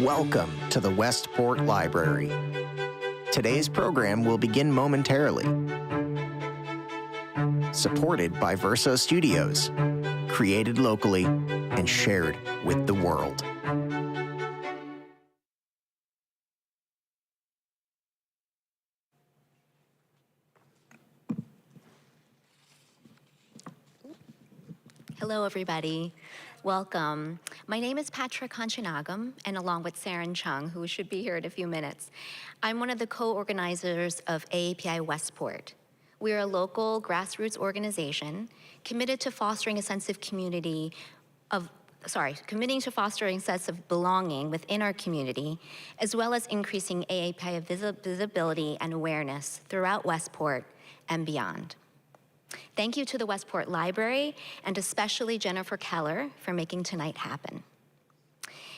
Welcome to the Westport Library. Today's program will begin momentarily. Supported by Verso Studios, created locally and shared with the world. Hello, everybody. Welcome. My name is Patra Kanchanagam, and along with Saren Chung, who should be here in a few minutes, I'm one of the co-organizers of AAPI Westport. We are a local grassroots organization committed to fostering a sense of community committing to fostering a sense of belonging within our community, as well as increasing AAPI visibility and awareness throughout Westport and beyond. Thank you to the Westport Library, and especially Jennifer Keller for making tonight happen.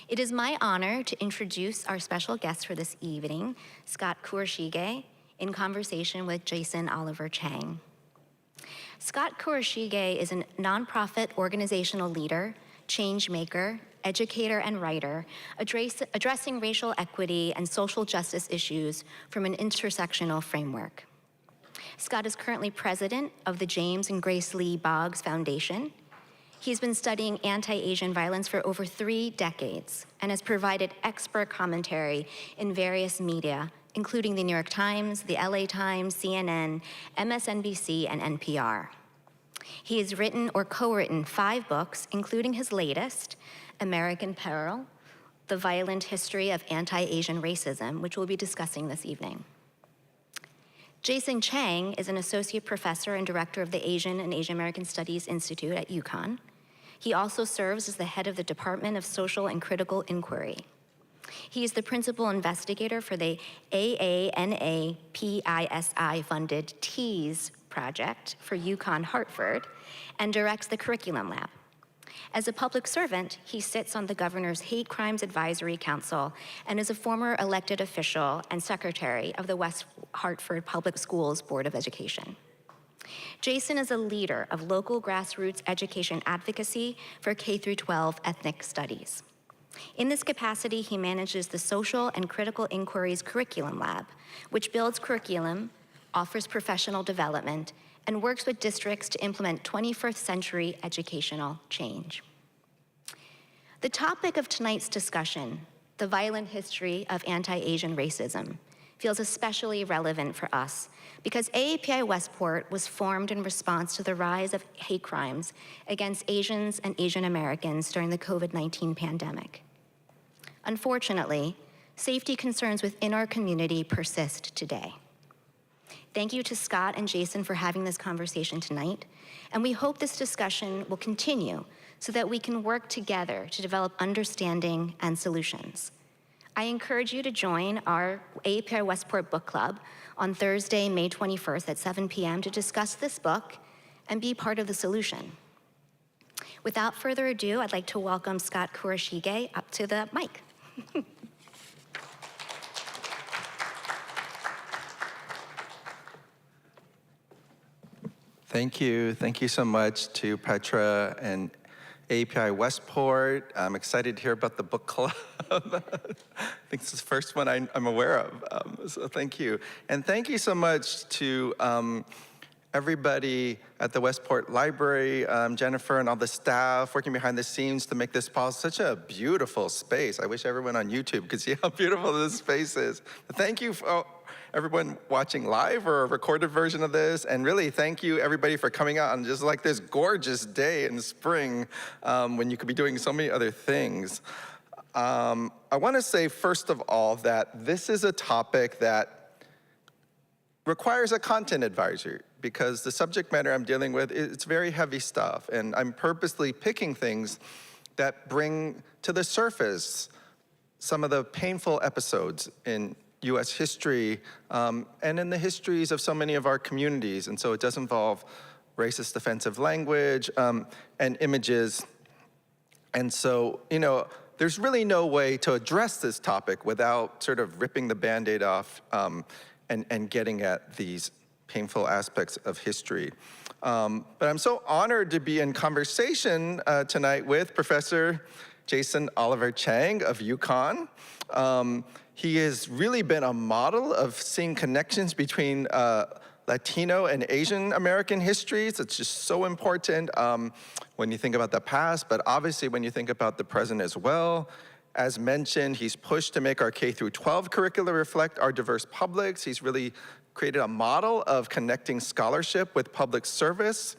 It is my honor to introduce our special guest for this evening, Scott Kurashige, in conversation with Jason Oliver Chang. Scott Kurashige is a nonprofit organizational leader, change maker, educator, and writer, addressing racial equity and social justice issues from an intersectional framework. Scott is currently president of the James and Grace Lee Boggs Foundation. He's been studying anti-Asian violence for over 3 decades and has provided expert commentary in various media, including the New York Times, the LA Times, CNN, MSNBC, and NPR. He has written or co-written 5 books, including his latest, American Peril, The Violent History of Anti-Asian Racism, which we'll be discussing this evening. Jason Chang is an associate professor and director of the Asian and Asian American Studies Institute at UConn. He also serves as the head of the Department of Social and Critical Inquiry. He is the principal investigator for the AAPI-funded TEAS project for UConn Hartford and directs the curriculum lab. As a public servant, he sits on the governor's Hate Crimes Advisory Council and is a former elected official and secretary of the West Hartford Public Schools Board of Education. Jason is a leader of local grassroots education advocacy for K-12 ethnic studies. In this capacity, he manages the Social and Critical Inquiries Curriculum Lab, which builds curriculum, offers professional development, and works with districts to implement 21st century educational change. The topic of tonight's discussion, the violent history of anti-Asian racism, feels especially relevant for us because AAPI Westport was formed in response to the rise of hate crimes against Asians and Asian Americans during the COVID-19 pandemic. Unfortunately, safety concerns within our community persist today. Thank you to Scott and Jason for having this conversation tonight, and we hope this discussion will continue so that we can work together to develop understanding and solutions. I encourage you to join our AAPI Westport Book Club on Thursday, May 21st at 7 p.m. to discuss this book and be part of the solution. Without further ado, I'd like to welcome Scott Kurashige up to the mic. Thank you. Thank you so much to Petra and AAPI Westport. I'm excited to hear about the book club. I think it's the first one I'm aware of, so thank you. And thank you so much to everybody at the Westport Library, Jennifer and all the staff working behind the scenes to make this possible. Such a beautiful space. I wish everyone on YouTube could see how beautiful this space is. But thank you for everyone watching live or a recorded version of this, and really thank you everybody for coming out on just like this gorgeous day in spring when you could be doing so many other things. I want to say first of all that this is a topic that requires a content advisor because the subject matter I'm dealing with, it's very heavy stuff, and I'm purposely picking things that bring to the surface some of the painful episodes in US history, and in the histories of so many of our communities. And so it does involve racist offensive language and images. And so, there's really no way to address this topic without sort of ripping the Band-Aid off and getting at these painful aspects of history. But I'm so honored to be in conversation tonight with Professor Jason Oliver Chang of UConn. He has really been a model of seeing connections between Latino and Asian American histories. It's just so important when you think about the past, but obviously when you think about the present as well. As mentioned, he's pushed to make our K through 12 curricula reflect our diverse publics. He's really created a model of connecting scholarship with public service.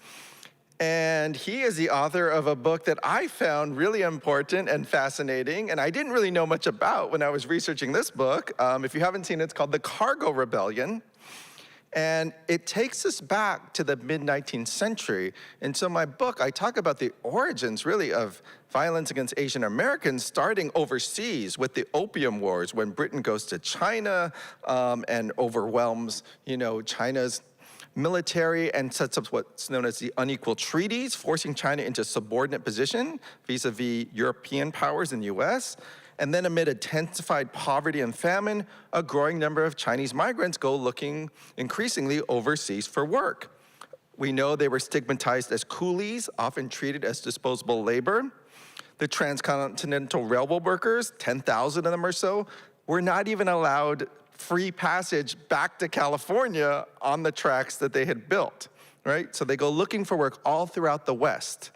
And he is the author of a book that I found really important and fascinating, and I didn't really know much about when I was researching this book. If you haven't seen it, it's called The Cargo Rebellion. And it takes us back to the mid-19th century. And so in my book, I talk about the origins, really, of violence against Asian Americans starting overseas with the Opium Wars, when Britain goes to China and overwhelms, China's military and sets up what's known as the unequal treaties, forcing China into subordinate position vis-a-vis European powers in the US. And then amid intensified poverty and famine, a growing number of Chinese migrants go looking increasingly overseas for work. We know they were stigmatized as coolies, often treated as disposable labor. The transcontinental railroad workers, 10,000 of them or so, were not even allowed free passage back to California on the tracks that they had built, right? So they go looking for work all throughout the West.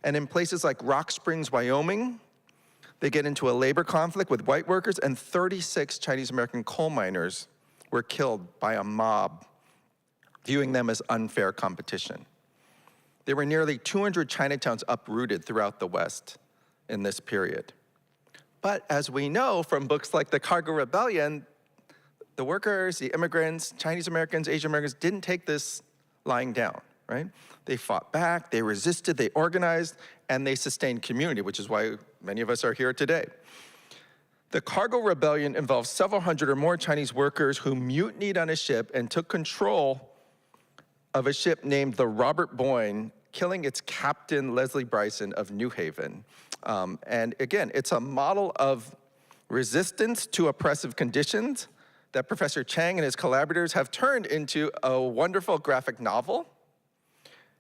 And in places like Rock Springs, Wyoming, they get into a labor conflict with white workers, and 36 Chinese American coal miners were killed by a mob, viewing them as unfair competition. There were nearly 200 Chinatowns uprooted throughout the West in this period. But as we know from books like The Cargo Rebellion, the workers, the immigrants, Chinese Americans, Asian Americans didn't take this lying down, right? They fought back, they resisted, they organized, and they sustained community, which is why many of us are here today. The Cargo Rebellion involved several hundred or more Chinese workers who mutinied on a ship and took control of a ship named the Robert Boyne, killing its captain, Leslie Bryson of New Haven. And again, it's a model of resistance to oppressive conditions that Professor Chang and his collaborators have turned into a wonderful graphic novel.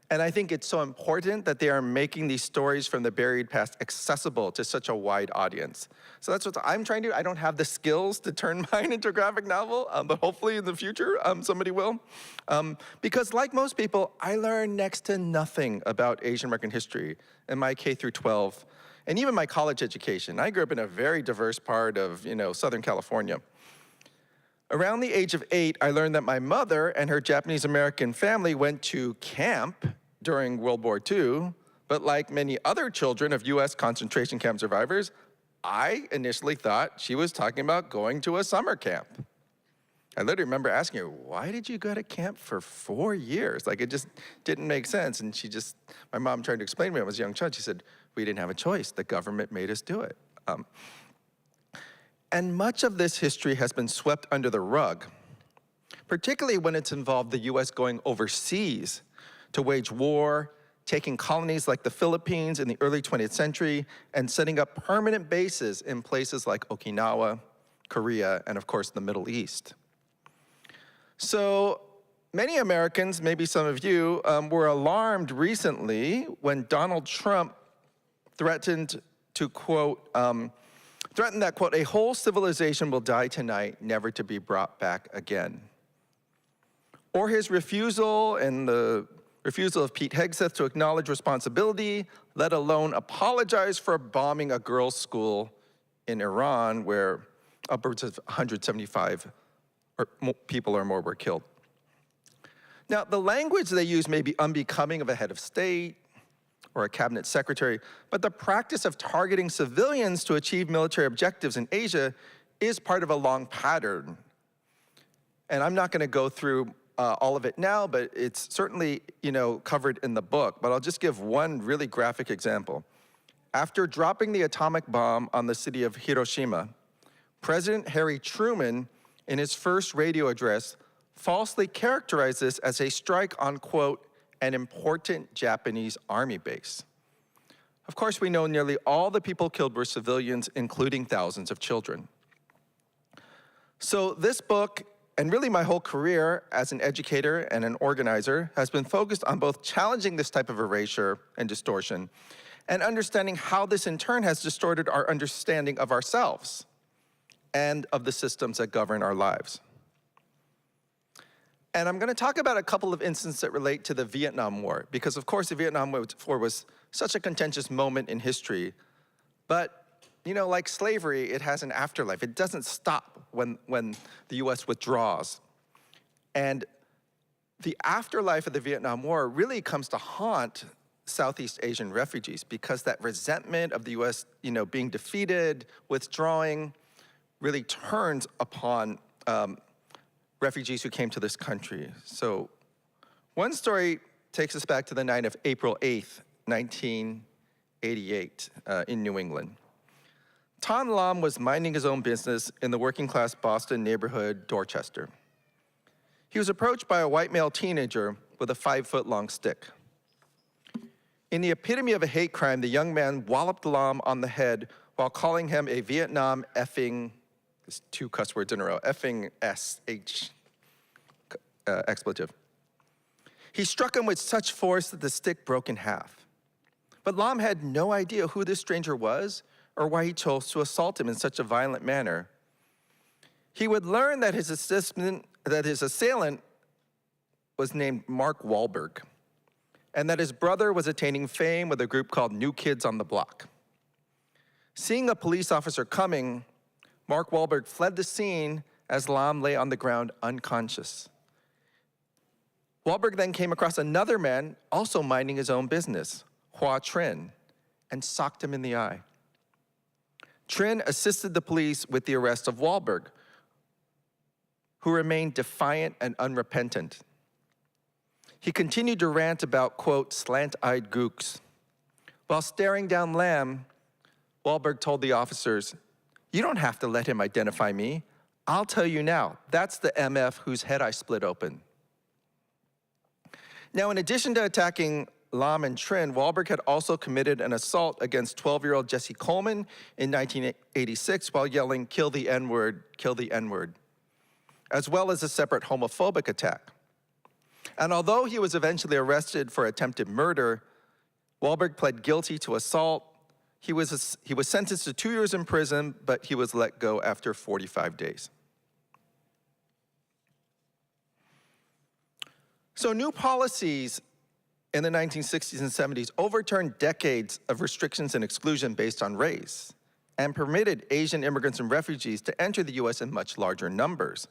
And I think it's so important that they are making these stories from the buried past accessible to such a wide audience. So that's what I'm trying to do. I don't have the skills to turn mine into a graphic novel, but hopefully in the future, somebody will. Because like most people, I learned next to nothing about Asian American history in my K through 12, and even my college education. I grew up in a very diverse part of, Southern California. Around the age of 8, I learned that my mother and her Japanese American family went to camp during World War II, but like many other children of US concentration camp survivors, I initially thought she was talking about going to a summer camp. I literally remember asking her, why did you go to camp for 4 years? Like, it just didn't make sense. And my mom tried to explain to me when I was a young child, she said, we didn't have a choice. The government made us do it. And much of this history has been swept under the rug, particularly when it's involved the US going overseas to wage war, taking colonies like the Philippines in the early 20th century, and setting up permanent bases in places like Okinawa, Korea, and of course the Middle East. So many Americans, maybe some of you, were alarmed recently when Donald Trump threatened to threatened that, quote, a whole civilization will die tonight, never to be brought back again. Or his refusal and the refusal of Pete Hegseth to acknowledge responsibility, let alone apologize for bombing a girls' school in Iran where upwards of 175 people or more were killed. Now, the language they use may be unbecoming of a head of state or a cabinet secretary, but the practice of targeting civilians to achieve military objectives in Asia is part of a long pattern. And I'm not gonna go through all of it now, but it's certainly, covered in the book, but I'll just give one really graphic example. After dropping the atomic bomb on the city of Hiroshima, President Harry Truman, in his first radio address, falsely characterized this as a strike on, quote, an important Japanese army base. Of course, we know nearly all the people killed were civilians, including thousands of children. So this book, and really my whole career as an educator and an organizer, has been focused on both challenging this type of erasure and distortion, and understanding how this in turn has distorted our understanding of ourselves and of the systems that govern our lives. And I'm going to talk about a couple of instances that relate to the Vietnam War, because of course the Vietnam War was such a contentious moment in history, but you know, like slavery, it has an afterlife. It doesn't stop when the US withdraws. And the afterlife of the Vietnam War really comes to haunt Southeast Asian refugees, because that resentment of the US, being defeated, withdrawing, really turns upon refugees who came to this country. So one story takes us back to the night of April 8th, 1988 in New England. Tan Lam was minding his own business in the working class Boston neighborhood Dorchester. He was approached by a white male teenager with a 5-foot-long stick. In the epitome of a hate crime, the young man walloped Lam on the head while calling him a Vietnam effing, there's 2 cuss words in a row, effing SH expletive. He struck him with such force that the stick broke in half. But Lam had no idea who this stranger was or why he chose to assault him in such a violent manner. He would learn that his assailant was named Mark Wahlberg, and that his brother was attaining fame with a group called New Kids on the Block. Seeing a police officer coming, Mark Wahlberg fled the scene as Lam lay on the ground unconscious. Wahlberg then came across another man also minding his own business, Hoa Trinh, and socked him in the eye. Trinh assisted the police with the arrest of Wahlberg, who remained defiant and unrepentant. He continued to rant about, quote, slant-eyed gooks. While staring down Lam, Wahlberg told the officers, "You don't have to let him identify me. I'll tell you now, that's the MF whose head I split open." Now, in addition to attacking Lam and Trinh, Wahlberg had also committed an assault against 12-year-old Jesse Coleman in 1986 while yelling, "Kill the N-word, kill the N-word," as well as a separate homophobic attack. And although he was eventually arrested for attempted murder, Wahlberg pled guilty to assault. He was sentenced to 2 years in prison, but he was let go after 45 days. So new policies in the 1960s and 70s overturned decades of restrictions and exclusion based on race and permitted Asian immigrants and refugees to enter the US in much larger numbers.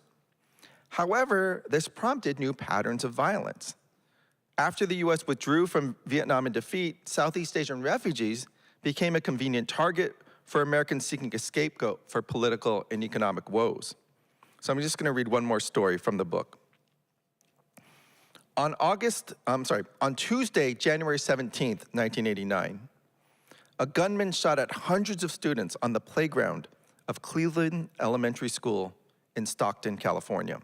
However, this prompted new patterns of violence. After the US withdrew from Vietnam in defeat, Southeast Asian refugees became a convenient target for Americans seeking a scapegoat for political and economic woes. So I'm just going to read one more story from the book. On Tuesday, January 17th, 1989, a gunman shot at hundreds of students on the playground of Cleveland Elementary School in Stockton, California.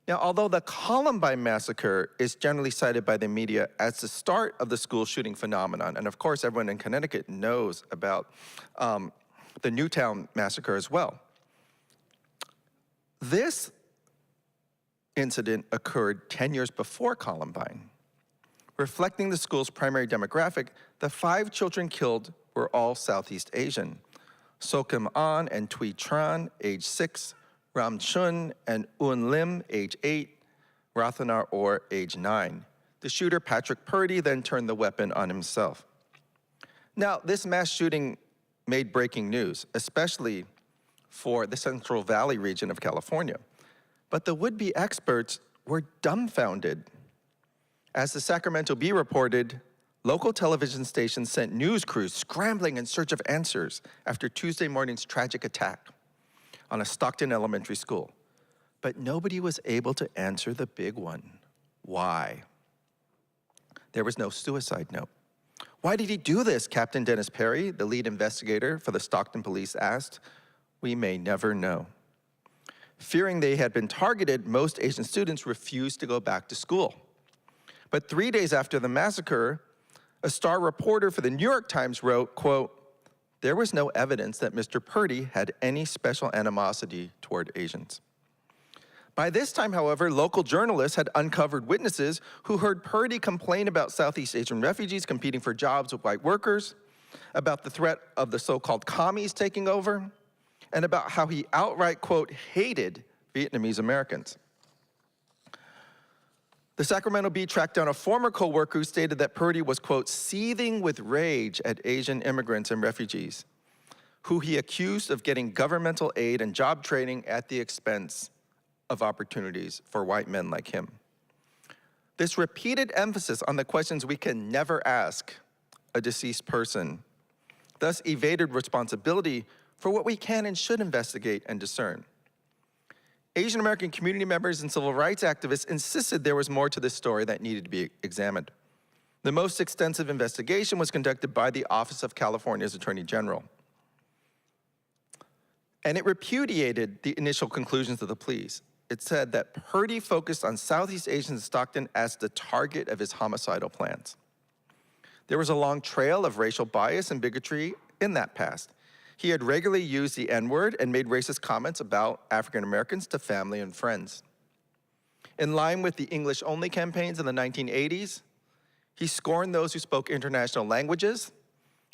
Now, although the Columbine massacre is generally cited by the media as the start of the school shooting phenomenon, and of course everyone in Connecticut knows about the Newtown massacre as well, this incident occurred 10 years before Columbine. Reflecting the school's primary demographic, the 5 children killed were all Southeast Asian. Sokim An and Thuy Tran, age 6, Ram Chun and Un Lim, age 8, Rathanar Orr, age 9. The shooter, Patrick Purdy, then turned the weapon on himself. Now, this mass shooting made breaking news, especially for the Central Valley region of California. But the would-be experts were dumbfounded. As the Sacramento Bee reported, local television stations sent news crews scrambling in search of answers after Tuesday morning's tragic attack on a Stockton elementary school. But nobody was able to answer the big one. Why? There was no suicide note. Why did he do this? Captain Dennis Perry, the lead investigator for the Stockton police, asked. We may never know. Fearing they had been targeted, most Asian students refused to go back to school. But 3 days after the massacre, a star reporter for the New York Times wrote, quote, "There was no evidence that Mr. Purdy had any special animosity toward Asians." By this time, however, local journalists had uncovered witnesses who heard Purdy complain about Southeast Asian refugees competing for jobs with white workers, about the threat of the so-called commies taking over, and about how he outright, quote, hated Vietnamese Americans. The Sacramento Bee tracked down a former co-worker who stated that Purdy was, quote, seething with rage at Asian immigrants and refugees, who he accused of getting governmental aid and job training at the expense of opportunities for white men like him. This repeated emphasis on the questions we can never ask a deceased person thus evaded responsibility for what we can and should investigate and discern. Asian American community members and civil rights activists insisted there was more to this story that needed to be examined. The most extensive investigation was conducted by the Office of California's Attorney General. And it repudiated the initial conclusions of the police. It said that Purdy focused on Southeast Asians in Stockton as the target of his homicidal plans. There was a long trail of racial bias and bigotry in that past. He had regularly used the N-word and made racist comments about African Americans to family and friends. In line with the English-only campaigns in the 1980s, he scorned those who spoke international languages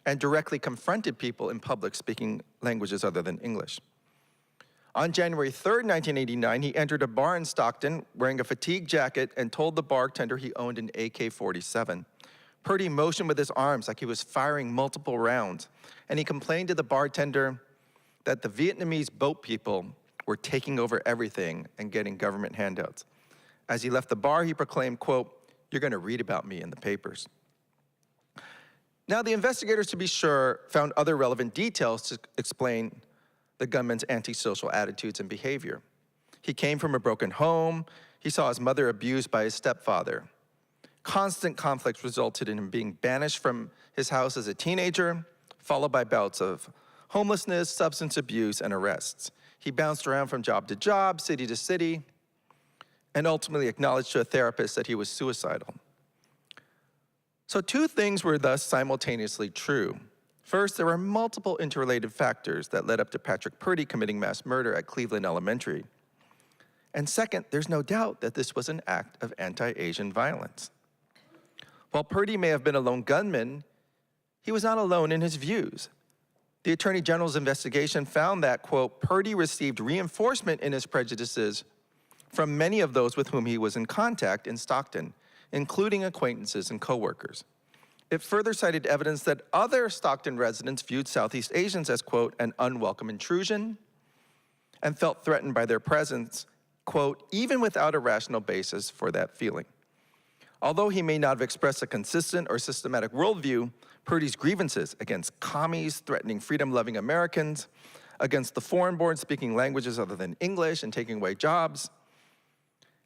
and directly confronted people in public speaking languages other than English. On January 3rd, 1989, he entered a bar in Stockton wearing a fatigue jacket and told the bartender he owned an AK-47. Purdy motioned with his arms like he was firing multiple rounds, and he complained to the bartender that the Vietnamese boat people were taking over everything and getting government handouts. As he left the bar, he proclaimed, quote, "You're gonna read about me in the papers." Now, the investigators, to be sure, found other relevant details to explain the gunman's antisocial attitudes and behavior. He came from a broken home. He saw his mother abused by his stepfather. Constant conflicts resulted in him being banished from his house as a teenager, followed by bouts of homelessness, substance abuse, and arrests. He bounced around from job to job, city to city, and ultimately acknowledged to a therapist that he was suicidal. So two things were thus simultaneously true. First, there were multiple interrelated factors that led up to Patrick Purdy committing mass murder at Cleveland Elementary. And second, there's no doubt that this was an act of anti-Asian violence. While Purdy may have been a lone gunman, he was not alone in his views. The Attorney General's investigation found that, quote, Purdy received reinforcement in his prejudices from many of those with whom he was in contact in Stockton, including acquaintances and coworkers. It further cited evidence that other Stockton residents viewed Southeast Asians as, quote, an unwelcome intrusion and felt threatened by their presence, quote, even without a rational basis for that feeling. Although he may not have expressed a consistent or systematic worldview, Purdy's grievances against commies threatening freedom-loving Americans, against the foreign-born speaking languages other than English and taking away jobs,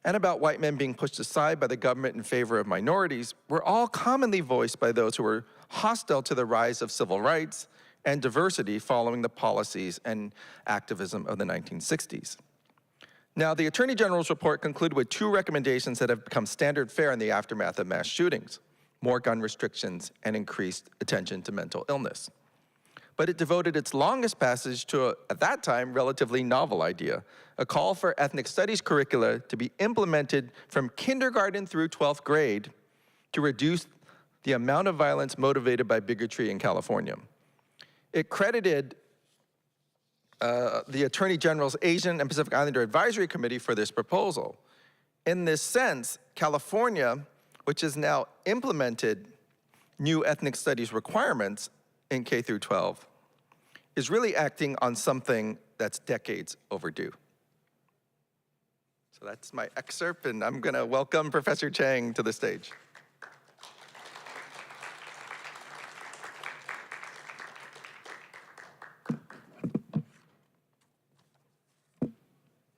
and about white men being pushed aside by the government in favor of minorities were all commonly voiced by those who were hostile to the rise of civil rights and diversity following the policies and activism of the 1960s. Now, the Attorney General's report concluded with two recommendations that have become standard fare in the aftermath of mass shootings: more gun restrictions and increased attention to mental illness. But it devoted its longest passage to at that time, relatively novel idea, a call for ethnic studies curricula to be implemented from kindergarten through 12th grade to reduce the amount of violence motivated by bigotry in California. It credited the Attorney General's Asian and Pacific Islander Advisory Committee for this proposal. In this sense, California, which has now implemented new ethnic studies requirements in K through 12, is really acting on something that's decades overdue. So that's my excerpt, and I'm gonna welcome Professor Chang to the stage.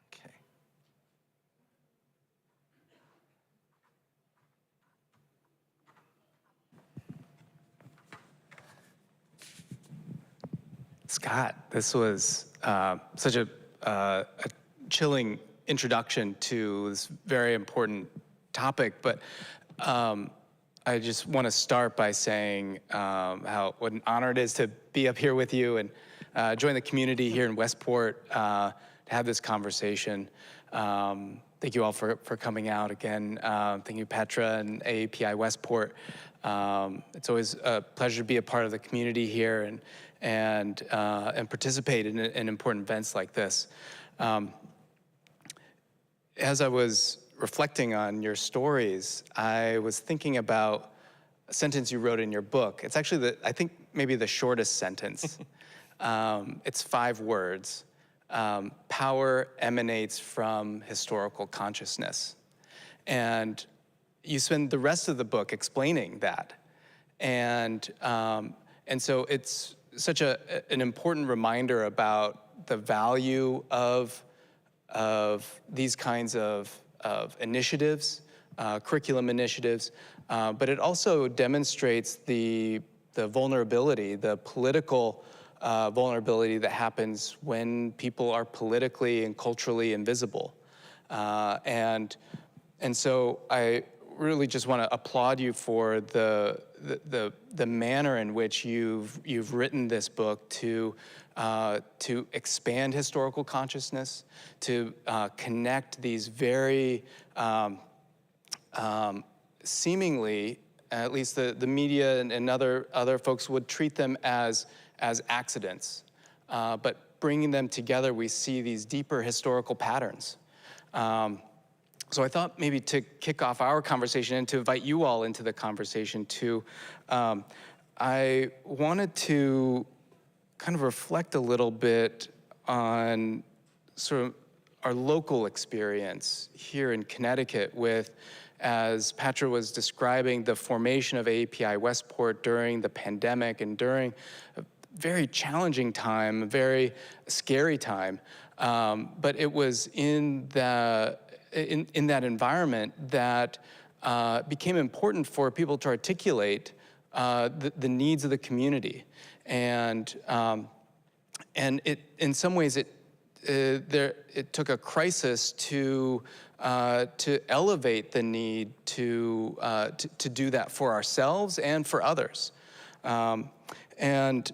Okay. Scott, this was such a chilling introduction to this very important topic, but I just want to start by saying what an honor it is to be up here with you and join the community here in Westport to have this conversation. Thank you all for coming out again. Thank you, Petra and AAPI Westport. It's always a pleasure to be a part of the community here and participate in important events like this. As I was reflecting on your stories, I was thinking about a sentence you wrote in your book. It's actually, I think, maybe the shortest sentence. It's 5 words. Power emanates from historical consciousness. And you spend the rest of the book explaining that. And so it's such an important reminder about the value of these kinds of initiatives, curriculum initiatives, but it also demonstrates the vulnerability, the political vulnerability that happens when people are politically and culturally invisible. And so I really just want to applaud you for the manner in which you've written this book to expand historical consciousness, to connect these very seemingly, at least the media and other folks would treat them as accidents, but bringing them together, we see these deeper historical patterns. So I thought maybe to kick off our conversation and to invite you all into the conversation too, I wanted to kind of reflect a little bit on sort of our local experience here in Connecticut with, as Patra was describing, the formation of AAPI Westport during the pandemic and during a very challenging time, a very scary time. But it was in that environment that became important for people to articulate the needs of the community. And it, in some ways, it took a crisis to elevate the need to do that for ourselves and for others. And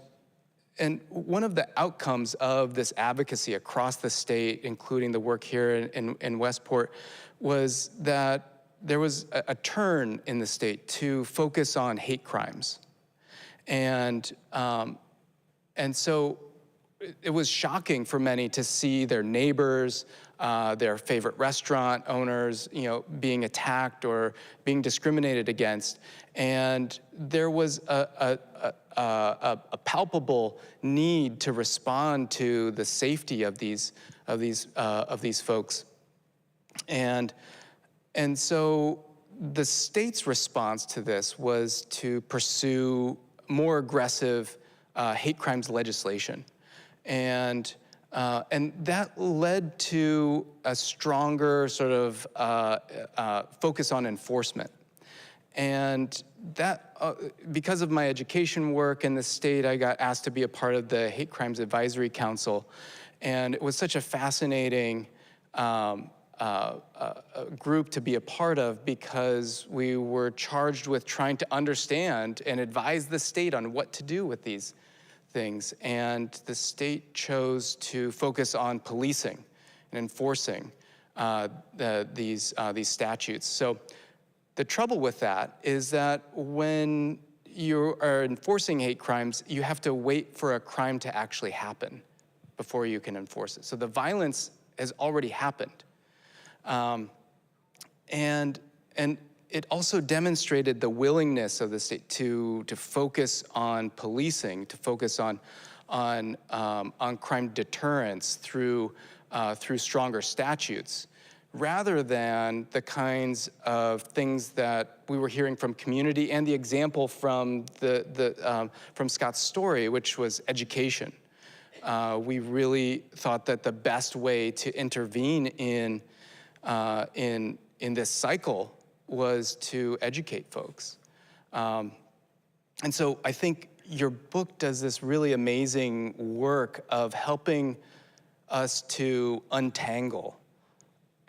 one of the outcomes of this advocacy across the state, including the work here in Westport, was that there was a turn in the state to focus on hate crimes. And so it was shocking for many to see their neighbors, their favorite restaurant owners, being attacked or being discriminated against. And there was a palpable need to respond to the safety of these folks. And so the state's response to this was to pursue more aggressive hate crimes legislation. And that led to a stronger sort of focus on enforcement. And that, because of my education work in the state, I got asked to be a part of the Hate Crimes Advisory Council. And it was such a fascinating group to be a part of, because we were charged with trying to understand and advise the state on what to do with these things. And the state chose to focus on policing and enforcing these statutes. So the trouble with that is that when you are enforcing hate crimes, you have to wait for a crime to actually happen before you can enforce it. So the violence has already happened. And it also demonstrated the willingness of the state to focus on policing, to focus on crime deterrence through stronger statutes, rather than the kinds of things that we were hearing from community and the example from from Scott's story, which was education. We really thought that the best way to intervene in this cycle was to educate folks. And so I think your book does this really amazing work of helping us to untangle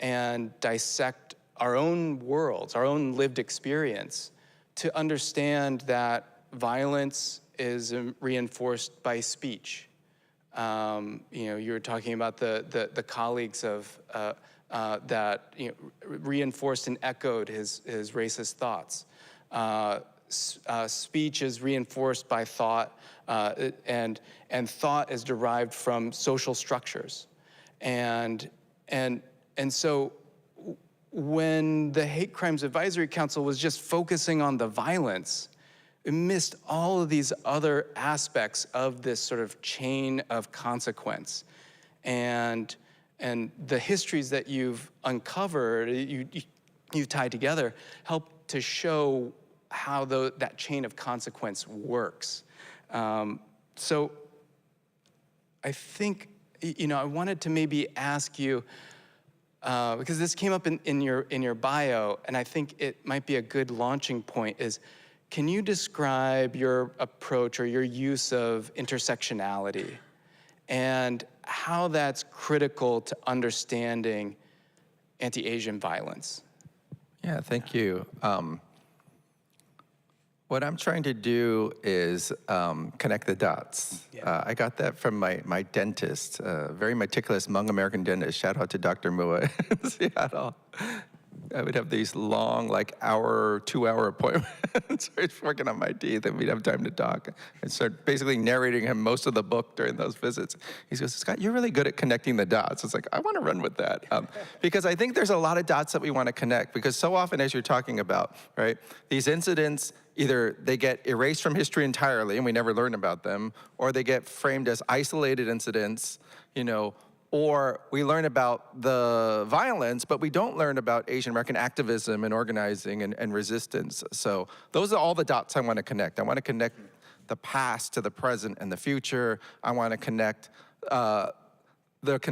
and dissect our own worlds, our own lived experience, to understand that violence is reinforced by speech. You were talking about the colleagues of that reinforced and echoed his racist thoughts. Speech is reinforced by thought, and thought is derived from social structures. And so when the Hate Crimes Advisory Council was just focusing on the violence, it missed all of these other aspects of this sort of chain of consequence. And the histories that you've uncovered, you tied together, help to show how that chain of consequence works. So I think, I wanted to maybe ask you, because this came up in your bio, and I think it might be a good launching point, is can you describe your approach or your use of intersectionality and how that's critical to understanding anti-Asian violence? Yeah, thank you. What I'm trying to do is connect the dots. Yeah. I got that from my dentist, very meticulous Hmong American dentist. Shout out to Dr. Mua in Seattle. I would have these long, like 2-hour appointments. He's working on my teeth, and we'd have time to talk. And start basically narrating him most of the book during those visits. He goes, Scott, you're really good at connecting the dots. It's like, I want to run with that. Because I think there's a lot of dots that we want to connect. Because so often, as you're talking about, right, these incidents, either they get erased from history entirely, and we never learn about them, or they get framed as isolated incidents, or we learn about the violence, but we don't learn about Asian American activism and organizing and resistance. So those are all the dots I want to connect. I want to connect the past to the present and the future. I want to connect I want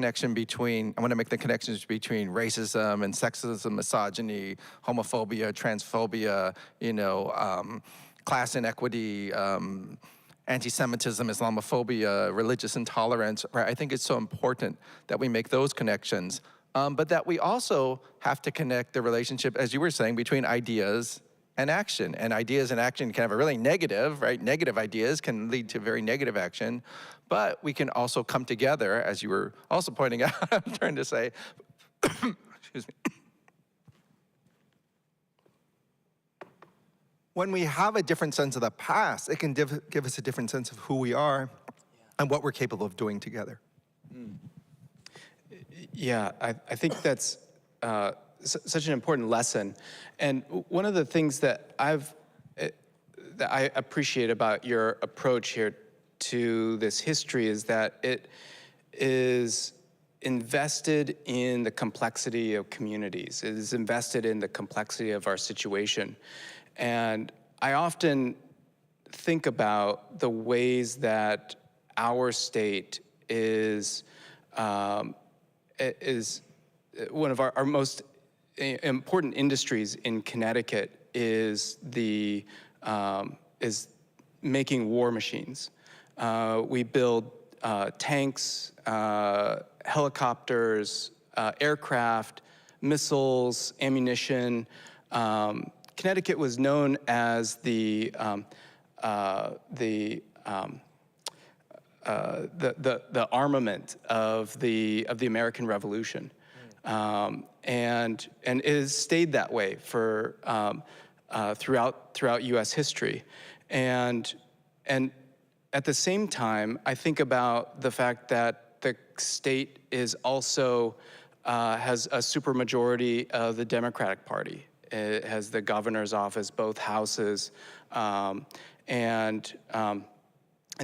to make the connections between racism and sexism, misogyny, homophobia, transphobia, class inequity, anti-Semitism, Islamophobia, religious intolerance, right? I think it's so important that we make those connections, but that we also have to connect the relationship, as you were saying, between ideas and action. And ideas and action can have a really negative, right? Negative ideas can lead to very negative action, but we can also come together, as you were also pointing out, I'm trying to say, excuse me. When we have a different sense of the past, it can give us a different sense of who we are and what we're capable of doing together. Yeah, I think that's such an important lesson. And one of the things that I appreciate about your approach here to this history is that it is invested in the complexity of communities. It is invested in the complexity of our situation. And I often think about the ways that our state is one of our most important industries in Connecticut is making war machines. We build tanks, helicopters, aircraft, missiles, ammunition. Connecticut was known as the armament of the American Revolution, and it has stayed that way for throughout U.S. history, and at the same time, I think about the fact that the state is also has a supermajority of the Democratic Party. It has the governor's office, both houses, and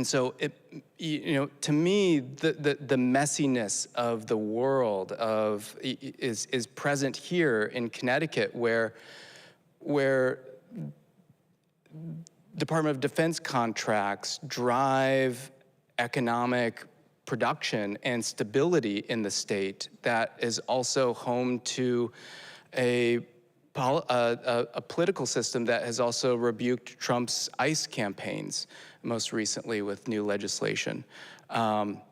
so to me, the messiness of the world is present here in Connecticut, where Department of Defense contracts drive economic production and stability in the state that is also home to a political system that has also rebuked Trump's ICE campaigns, most recently with new legislation, and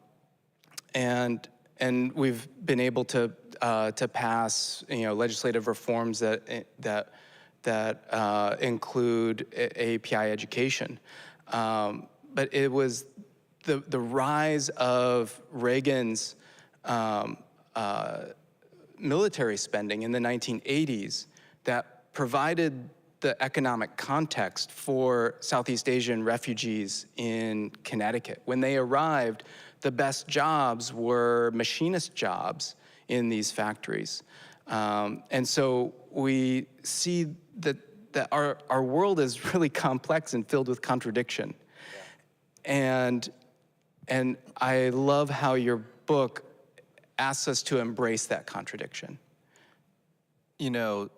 we've been able to pass legislative reforms that include AAPI education, but it was the rise of Reagan's military spending in the 1980s that provided the economic context for Southeast Asian refugees in Connecticut. When they arrived, the best jobs were machinist jobs in these factories. And so we see that our world is really complex and filled with contradiction. Yeah. And I love how your book asks us to embrace that contradiction. You know,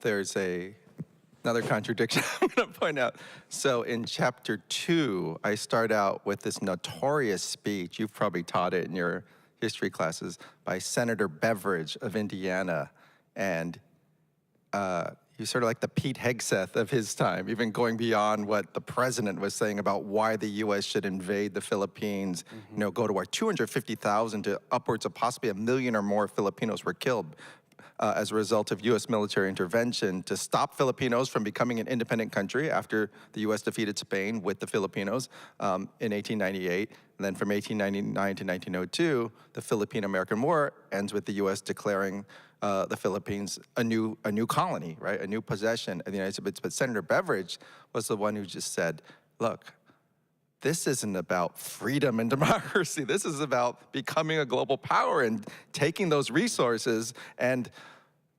there's another contradiction I'm going to point out. So in chapter 2, I start out with this notorious speech. You've probably taught it in your history classes by Senator Beveridge of Indiana. And he's sort of like the Pete Hegseth of his time, even going beyond what the president was saying about why the U.S. should invade the Philippines, you know, go to war. 250,000 to upwards of possibly 1 million or more Filipinos were killed as a result of U.S. military intervention to stop Filipinos from becoming an independent country after the U.S. defeated Spain with the Filipinos in 1898. And then from 1899 to 1902, the Philippine-American War ends with the U.S. declaring the Philippines a new colony, right, a new possession of the United States. But Senator Beveridge was the one who just said, look, this isn't about freedom and democracy. This is about becoming a global power and taking those resources and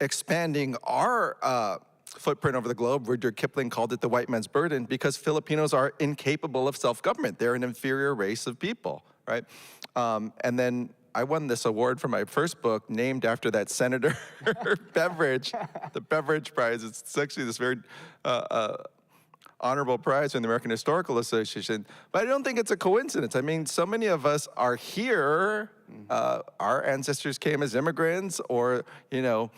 expanding our footprint over the globe. Rudyard Kipling called it the white man's burden because Filipinos are incapable of self-government. They're an inferior race of people, right? And then I won this award for my first book named after that Senator Beveridge, the Beveridge Prize. It's actually this very honorable prize from the American Historical Association. But I don't think it's a coincidence. I mean, so many of us are here. Our ancestors came as immigrants or, you know,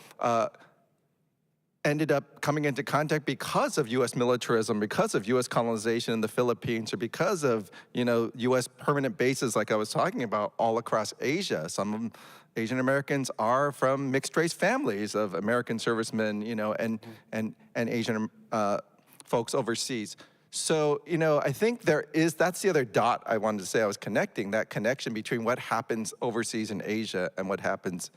ended up coming into contact because of U.S. militarism, because of U.S. colonization in the Philippines, or because of, you know, U.S. permanent bases like I was talking about all across Asia. Some Asian Americans are from mixed race families of American servicemen, you know, and Asian folks overseas. So, you know, I think that's the other dot I wanted to say I was connecting, that connection between what happens overseas in Asia and what happens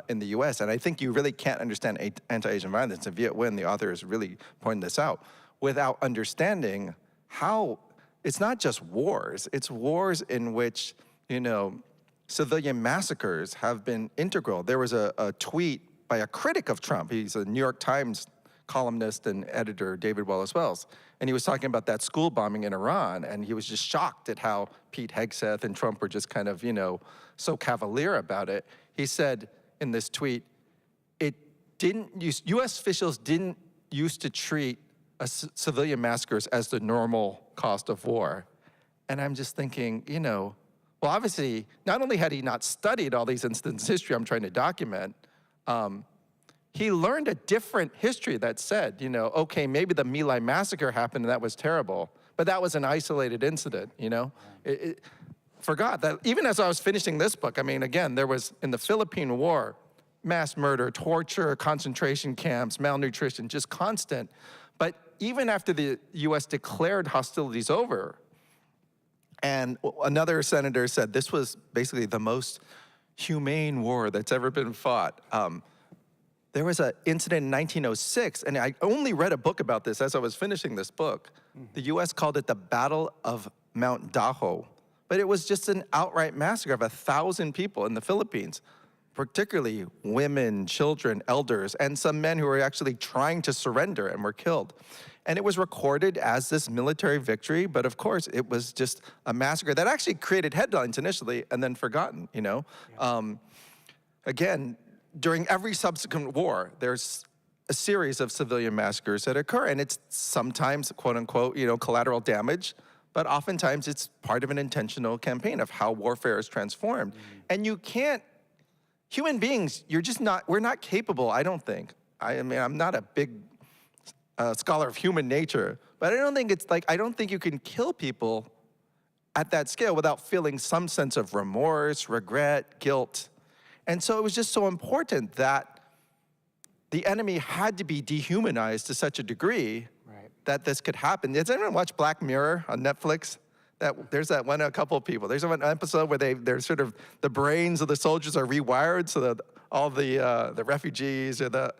in the US. And I think you really can't understand anti-Asian violence, and Viet Nguyen, the author, is really pointing this out, without understanding how it's not just wars, it's wars in which, you know, civilian massacres have been integral. There was a tweet by a critic of Trump. He's a New York Times columnist and editor, David Wallace Wells, and he was talking about that school bombing in Iran, and he was just shocked at how Pete Hegseth and Trump were just kind of, you know, so cavalier about it. He said in this tweet, U.S. officials didn't used to treat civilian massacres as the normal cost of war. And I'm just thinking, you know, well, obviously, not only had he not studied all these instances in history I'm trying to document, he learned a different history that said, you know, okay, maybe the My Lai massacre happened and that was terrible, but that was an isolated incident, you know? Forgot that even as I was finishing this book, I mean, again, there was, in the Philippine War, mass murder, torture, concentration camps, malnutrition, just constant. But even after the US declared hostilities over, and another senator said this was basically the most humane war that's ever been fought. There was an incident in 1906, and I only read a book about this as I was finishing this book. The US called it the Battle of Mount Daho, but it was just an outright massacre of 1,000 people in the Philippines, particularly women, children, elders, and some men who were actually trying to surrender and were killed. And it was recorded as this military victory, but of course it was just a massacre that actually created headlines initially and then forgotten, you know? Yeah. Again, during every subsequent war, there's a series of civilian massacres that occur, and it's sometimes, quote unquote, you know, collateral damage, but oftentimes it's part of an intentional campaign of how warfare is transformed. And you can't, human beings, we're not capable, I don't think. I mean, I'm not a big scholar of human nature, but I don't think you can kill people at that scale without feeling some sense of remorse, regret, guilt. And so it was just so important that the enemy had to be dehumanized to such a degree that this could happen. Does anyone watch Black Mirror on Netflix? There's that one, a couple of people. There's one episode where they're sort of, the brains of the soldiers are rewired so that all the refugees or the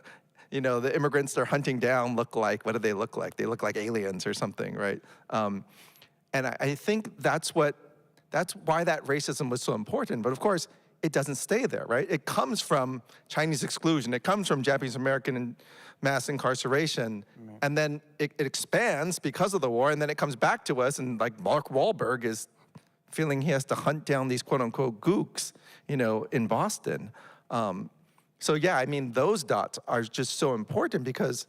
immigrants they're hunting down look like? What do they look like? They look like aliens or something, right? And I think that's why that racism was so important. But of course, it doesn't stay there, right? It comes from Chinese exclusion. It comes from Japanese American mass incarceration. And then it expands because of the war, and then it comes back to us, and like Mark Wahlberg is feeling he has to hunt down these quote unquote gooks, in Boston. So yeah, I mean, those dots are just so important because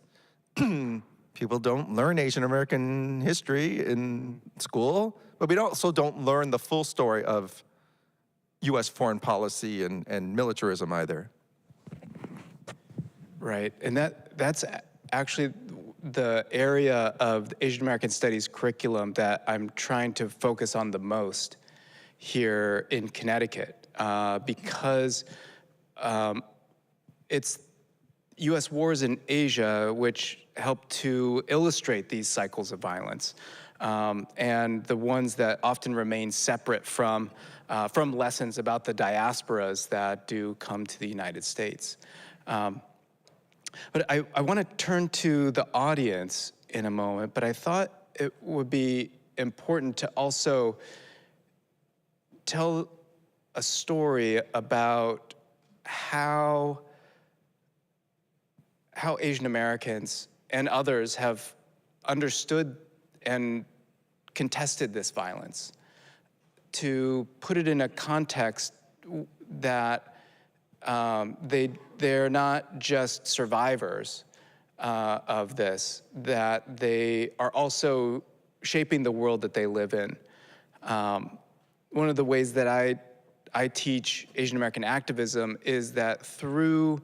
people don't learn Asian American history in school, but we also don't learn the full story of US foreign policy and militarism either. Right, and that's actually the area of the Asian American Studies curriculum that I'm trying to focus on the most here in Connecticut, because it's US wars in Asia which help to illustrate these cycles of violence, and the ones that often remain separate from lessons about the diasporas that do come to the United States. But I want to turn to the audience in a moment, but I thought it would be important to also tell a story about how Asian Americans and others have understood and contested this violence, to put it in a context that they're not just survivors of this, that they are also shaping the world that they live in. One of the ways that I teach Asian American activism is that through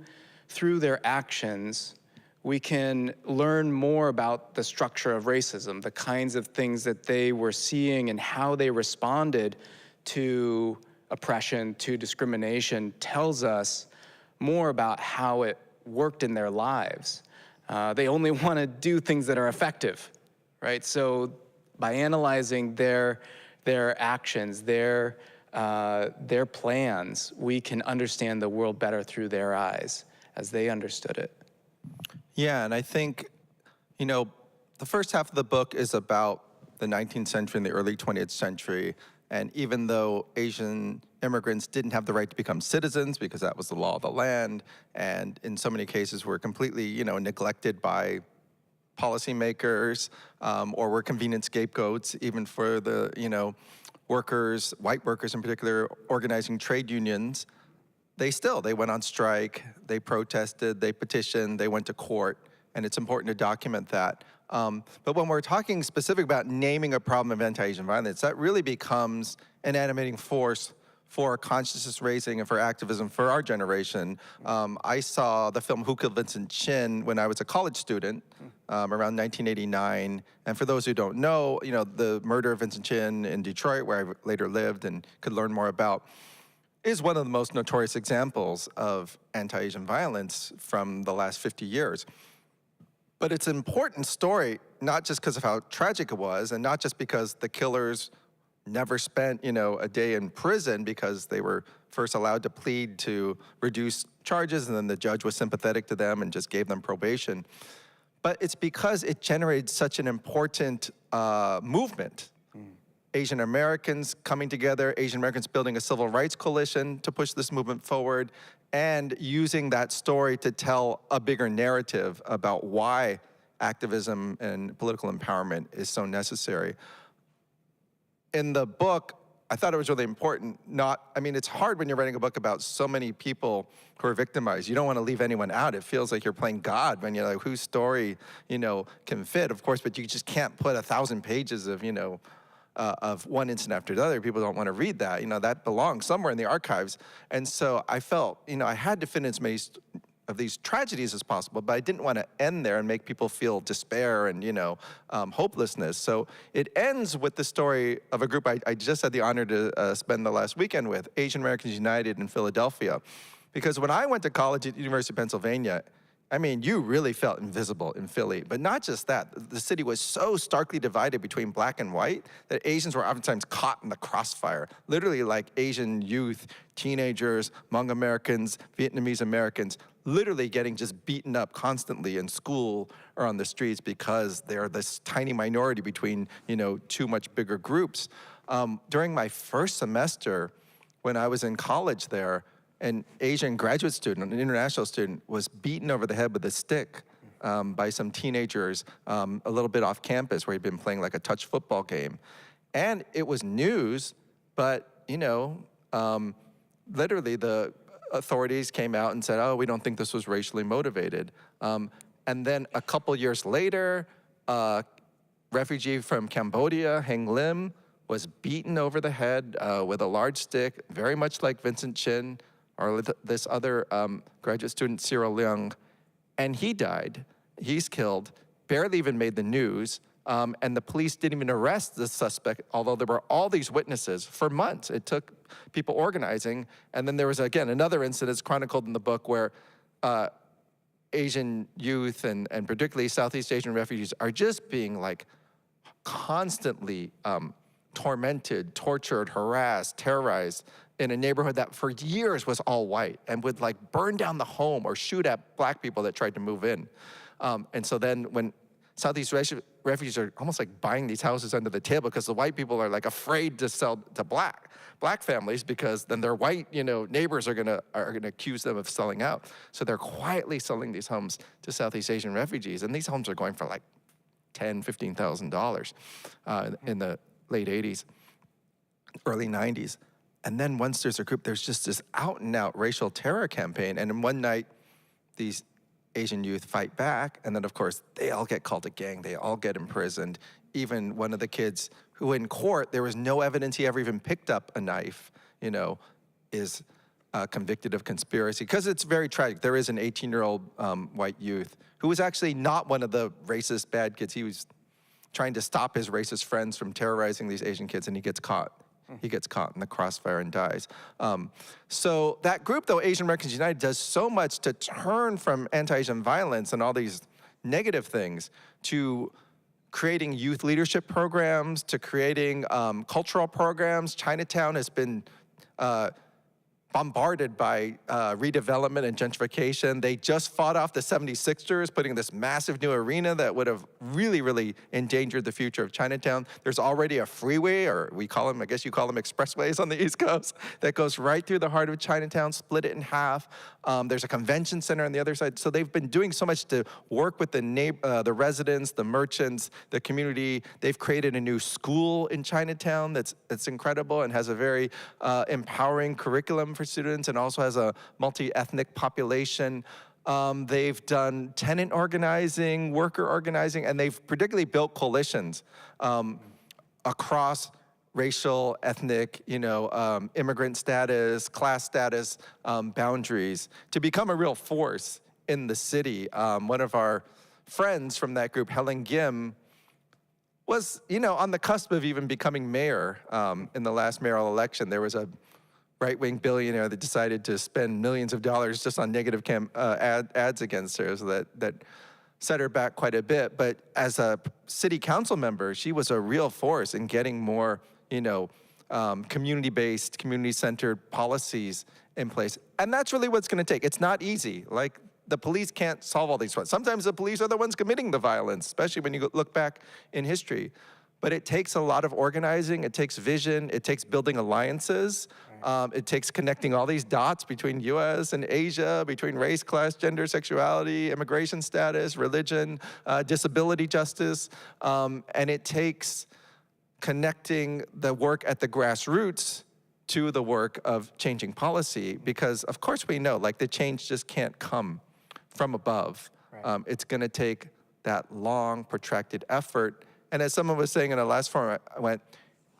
their actions, we can learn more about the structure of racism, the kinds of things that they were seeing and how they responded to oppression, to discrimination, tells us more about how it worked in their lives. They only want to do things that are effective, right? So by analyzing their actions, their plans, we can understand the world better through their eyes as they understood it. Yeah, and I think, the first half of the book is about the 19th century and the early 20th century. And even though Asian immigrants didn't have the right to become citizens because that was the law of the land, and in so many cases were completely, neglected by policymakers, or were convenient scapegoats, even for the, workers, white workers in particular, organizing trade unions, they went on strike, they protested, they petitioned, they went to court, and it's important to document that. But when we're talking specifically about naming a problem of anti-Asian violence, that really becomes an animating force for consciousness raising and for activism for our generation. I saw the film Who Killed Vincent Chin when I was a college student, around 1989. And for those who don't know, the murder of Vincent Chin in Detroit, where I later lived and could learn more about, is one of the most notorious examples of anti-Asian violence from the last 50 years. But it's an important story, not just because of how tragic it was, and not just because the killers never spent, a day in prison because they were first allowed to plead to reduce charges, and then the judge was sympathetic to them and just gave them probation. But it's because it generated such an important movement. Asian Americans coming together, Asian Americans building a civil rights coalition to push this movement forward, and using that story to tell a bigger narrative about why activism and political empowerment is so necessary. In the book, I thought it was really important, it's hard when you're writing a book about so many people who are victimized. You don't want to leave anyone out. It feels like you're playing God when you're like, whose story, can fit, of course, but you just can't put 1,000 pages of one incident after the other. People don't want to read that. That belongs somewhere in the archives. And so I felt, I had to fit in as many of these tragedies as possible, but I didn't want to end there and make people feel despair and, hopelessness. So it ends with the story of a group I just had the honor to spend the last weekend with, Asian Americans United in Philadelphia. Because when I went to college at the University of Pennsylvania, I mean, you really felt invisible in Philly. But not just that, the city was so starkly divided between black and white that Asians were oftentimes caught in the crossfire. Literally, like Asian youth, teenagers, Hmong Americans, Vietnamese Americans, literally getting just beaten up constantly in school or on the streets because they're this tiny minority between, two much bigger groups. During my first semester, when I was in college there, an Asian graduate student, an international student, was beaten over the head with a stick by some teenagers a little bit off campus where he'd been playing like a touch football game. And it was news, but, literally the authorities came out and said, oh, we don't think this was racially motivated. And then a couple years later, a refugee from Cambodia, Heng Lim, was beaten over the head with a large stick, very much like Vincent Chin, or this other graduate student, Cyril Leung, and he died. He's killed, barely even made the news, and the police didn't even arrest the suspect, although there were all these witnesses for months. It took people organizing, and then there was, again, another incident chronicled in the book where Asian youth and particularly Southeast Asian refugees are just being like constantly tormented, tortured, harassed, terrorized in a neighborhood that for years was all white and would like burn down the home or shoot at black people that tried to move in. And so then when Southeast refugees are almost like buying these houses under the table because the white people are like afraid to sell to black families because then their white, neighbors are gonna accuse them of selling out. So they're quietly selling these homes to Southeast Asian refugees, and these homes are going for like $10,000, $15,000 in the late 80s, early 90s. And then once there's a group, there's just this out and out racial terror campaign. And in one night, these Asian youth fight back. And then of course, they all get called a gang. They all get imprisoned. Even one of the kids who in court, there was no evidence he ever even picked up a knife, is convicted of conspiracy. Because it's very tragic. There is an 18-year-old white youth who was actually not one of the racist bad kids. He was trying to stop his racist friends from terrorizing these Asian kids, and he gets caught. He gets caught in the crossfire and dies. So that group, though, Asian Americans United, does so much to turn from anti-Asian violence and all these negative things to creating youth leadership programs, to creating cultural programs. Chinatown has been bombarded by redevelopment and gentrification. They just fought off the 76ers, putting this massive new arena that would have really, really endangered the future of Chinatown. There's already a freeway, or we call them, I guess you call them expressways on the East Coast, that goes right through the heart of Chinatown, split it in half. There's a convention center on the other side. So they've been doing so much to work with the residents, the merchants, the community. They've created a new school in Chinatown that's incredible and has a very empowering curriculum for students and also has a multi-ethnic population. They've done tenant organizing, worker organizing, and they've particularly built coalitions across racial, ethnic, immigrant status, class status boundaries to become a real force in the city. One of our friends from that group, Helen Gim, was, on the cusp of even becoming mayor in the last mayoral election. There was a right-wing billionaire that decided to spend millions of dollars just on negative ads against her, so that set her back quite a bit. But as a city council member, she was a real force in getting more, community-based, community-centered policies in place. And that's really what's gonna take. It's not easy. Like, the police can't solve all these problems. Sometimes the police are the ones committing the violence, especially when you look back in history. But it takes a lot of organizing, it takes vision, it takes building alliances, it takes connecting all these dots between US and Asia, between race, class, gender, sexuality, immigration status, religion, disability justice, and it takes connecting the work at the grassroots to the work of changing policy, because of course we know, like, the change just can't come from above. Right. It's gonna take that long, protracted effort. And as someone was saying in the last forum, I went,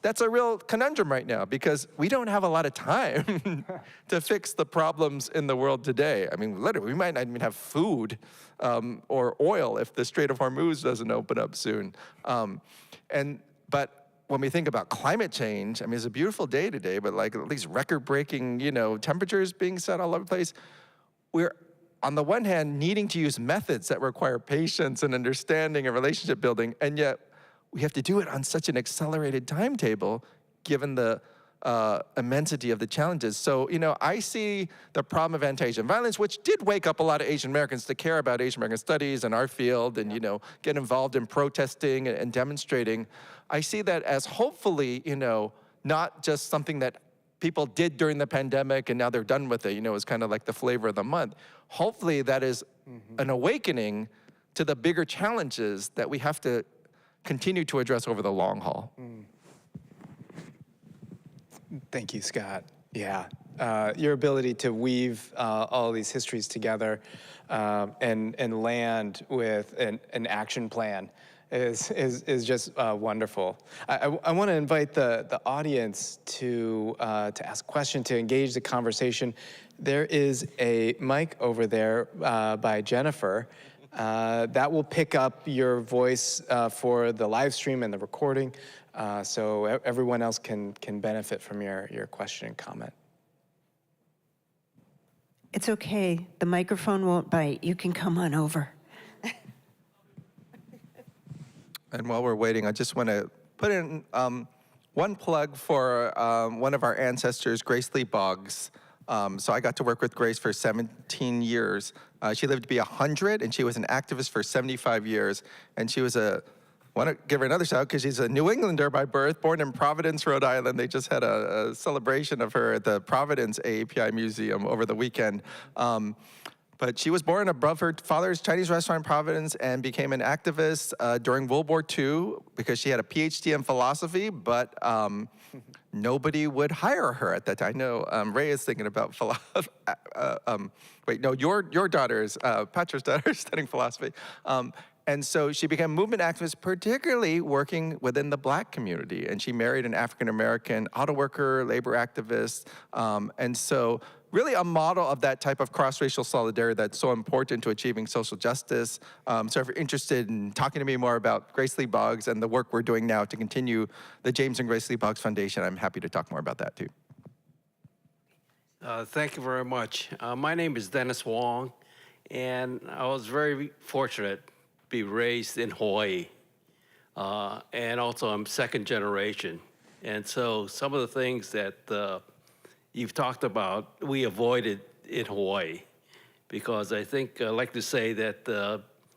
that's a real conundrum right now because we don't have a lot of time to fix the problems in the world today. I mean, literally, we might not even have food or oil if the Strait of Hormuz doesn't open up soon. But when we think about climate change, I mean, it's a beautiful day today, but like at least record-breaking, temperatures being set all over the place. We're on the one hand, needing to use methods that require patience and understanding and relationship building, and yet we have to do it on such an accelerated timetable, given the immensity of the challenges. So, I see the problem of anti-Asian violence, which did wake up a lot of Asian Americans to care about Asian American studies and our field and, get involved in protesting and demonstrating. I see that as hopefully, not just something that people did during the pandemic and now they're done with it, it's kind of like the flavor of the month. Hopefully that is an awakening to the bigger challenges that we have to continue to address over the long haul. Thank you, Scott. Yeah, your ability to weave all these histories together and land with an action plan is just wonderful. I want to invite the audience to ask questions, to engage the conversation. There is a mic over there by Jennifer that will pick up your voice for the live stream and the recording. So everyone else can benefit from your question and comment. It's okay. The microphone won't bite. You can come on over. And while we're waiting, I just want to put in one plug for one of our ancestors, Grace Lee Boggs. So I got to work with Grace for 17 years. She lived to be 100, and she was an activist for 75 years. And she was I want to give her another shout out because she's a New Englander by birth, born in Providence, Rhode Island. They just had a celebration of her at the Providence AAPI Museum over the weekend. But she was born above her father's Chinese restaurant in Providence and became an activist during World War II because she had a PhD in philosophy, but nobody would hire her at that time. I know Ray is thinking about philosophy. Wait, no, your daughter is, Patra's daughter is studying philosophy. And so she became a movement activist, particularly working within the Black community. And she married an African-American auto worker, labor activist. And so really a model of that type of cross-racial solidarity that's so important to achieving social justice. So if you're interested in talking to me more about Grace Lee Boggs and the work we're doing now to continue the James and Grace Lee Boggs Foundation, I'm happy to talk more about that too. Thank you very much. My name is Dennis Wong, and I was very fortunate to be raised in Hawaii. And also I'm second generation. And so some of the things that you've talked about, we avoided in Hawaii, because I think I like to say that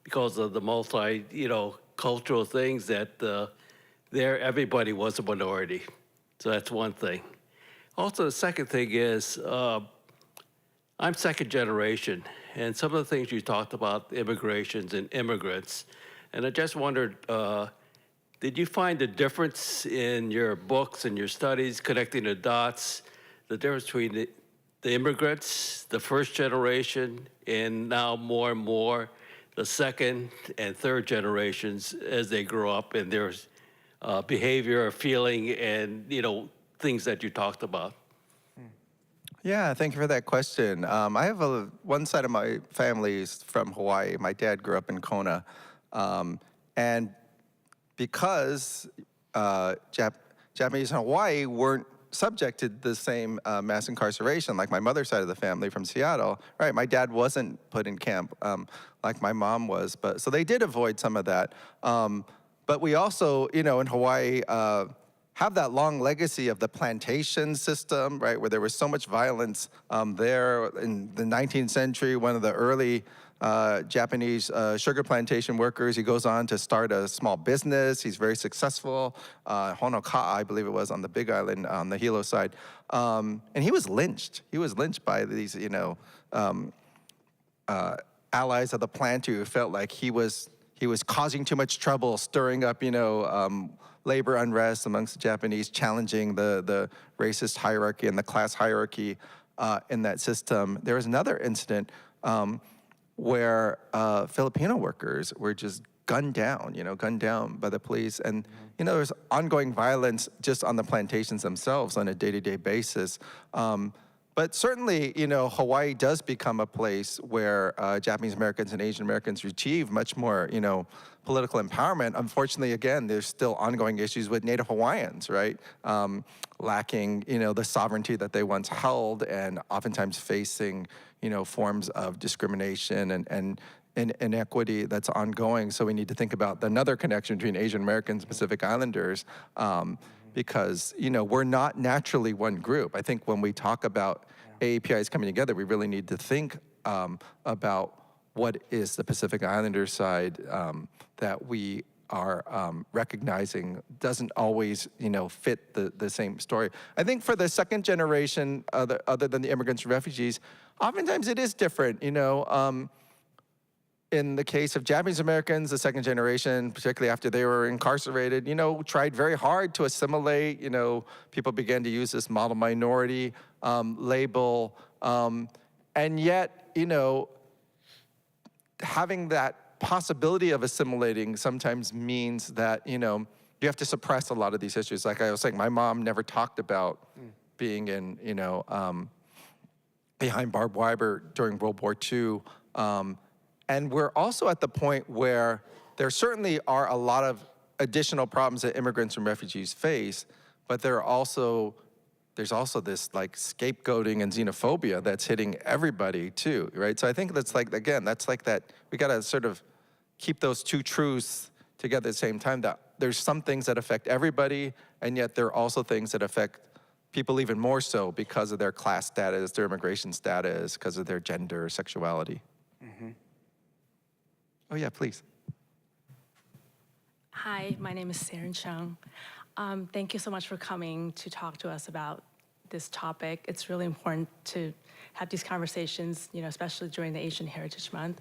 because of the cultural things that there everybody was a minority. So that's one thing. Also, the second thing is I'm second generation, and some of the things you talked about, immigrations and immigrants, and I just wondered, did you find a difference in your books and your studies connecting the dots, the difference between the immigrants, the first generation, and now more and more the second and third generations as they grow up and their behavior, feeling, and things that you talked about? Yeah, thank you for that question. I have one side of my family is from Hawaii. My dad grew up in Kona. And because Japanese in Hawaii weren't subject to the same mass incarceration like my mother's side of the family from Seattle, right? My dad wasn't put in camp like my mom was, so they did avoid some of that. But we also, in Hawaii, have that long legacy of the plantation system, right, where there was so much violence there in the 19th century. One of the early Japanese sugar plantation workers, he goes on to start a small business. He's very successful. Honoka'a, I believe it was, on the Big Island on the Hilo side. And he was lynched. He was lynched by these, allies of the planter who felt like he was causing too much trouble, stirring up, labor unrest amongst the Japanese, challenging the racist hierarchy and the class hierarchy in that system. There was another incident where Filipino workers were just gunned down by the police. And, there was ongoing violence just on the plantations themselves on a day-to-day basis. But certainly, Hawaii does become a place where Japanese Americans and Asian Americans achieve much more, political empowerment. Unfortunately, again, there's still ongoing issues with Native Hawaiians, right? Lacking, the sovereignty that they once held, and oftentimes facing, forms of discrimination and inequity that's ongoing. So we need to think about another connection between Asian Americans and Pacific Islanders, because we're not naturally one group. I think when we talk about AAPIs coming together, we really need to think about what is the Pacific Islander side that we are recognizing doesn't always, fit the same story. I think for the second generation, other than the immigrants and refugees, oftentimes it is different, in the case of Japanese Americans, the second generation, particularly after they were incarcerated, tried very hard to assimilate. People began to use this model minority label. And yet, having that possibility of assimilating sometimes means that, you have to suppress a lot of these issues. Like I was saying, my mom never talked about being in, behind barbed wire during World War II. And we're also at the point where there certainly are a lot of additional problems that immigrants and refugees face, but there's also this like scapegoating and xenophobia that's hitting everybody too, right? So I think that's like, again, that's like that, we gotta sort of keep those two truths together at the same time, that there's some things that affect everybody, and yet there are also things that affect people even more so because of their class status, their immigration status, because of their gender, sexuality. Mm-hmm. Oh yeah, please. Hi, my name is Saren Chung. Thank you so much for coming to talk to us about this topic. It's really important to have these conversations, especially during the Asian Heritage Month.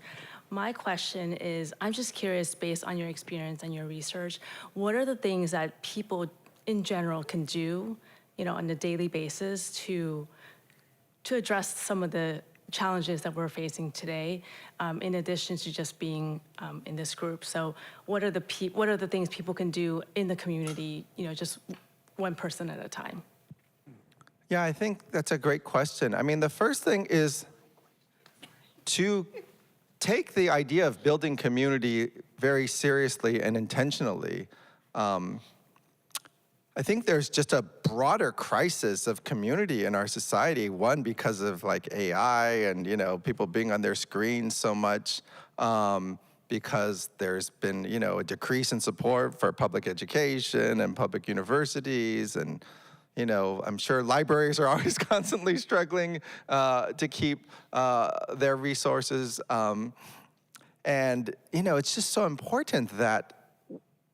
My question is, I'm just curious, based on your experience and your research, what are the things that people in general can do, on a daily basis to address some of the challenges that we're facing today, in addition to just being in this group? So what are the things people can do in the community, just one person at a time? Yeah, I think that's a great question. I mean, the first thing is to take the idea of building community very seriously and intentionally. I think there's just a broader crisis of community in our society. One, because of like AI and people being on their screens so much, because there's been a decrease in support for public education and public universities, and I'm sure libraries are always constantly struggling to keep their resources, and it's just so important that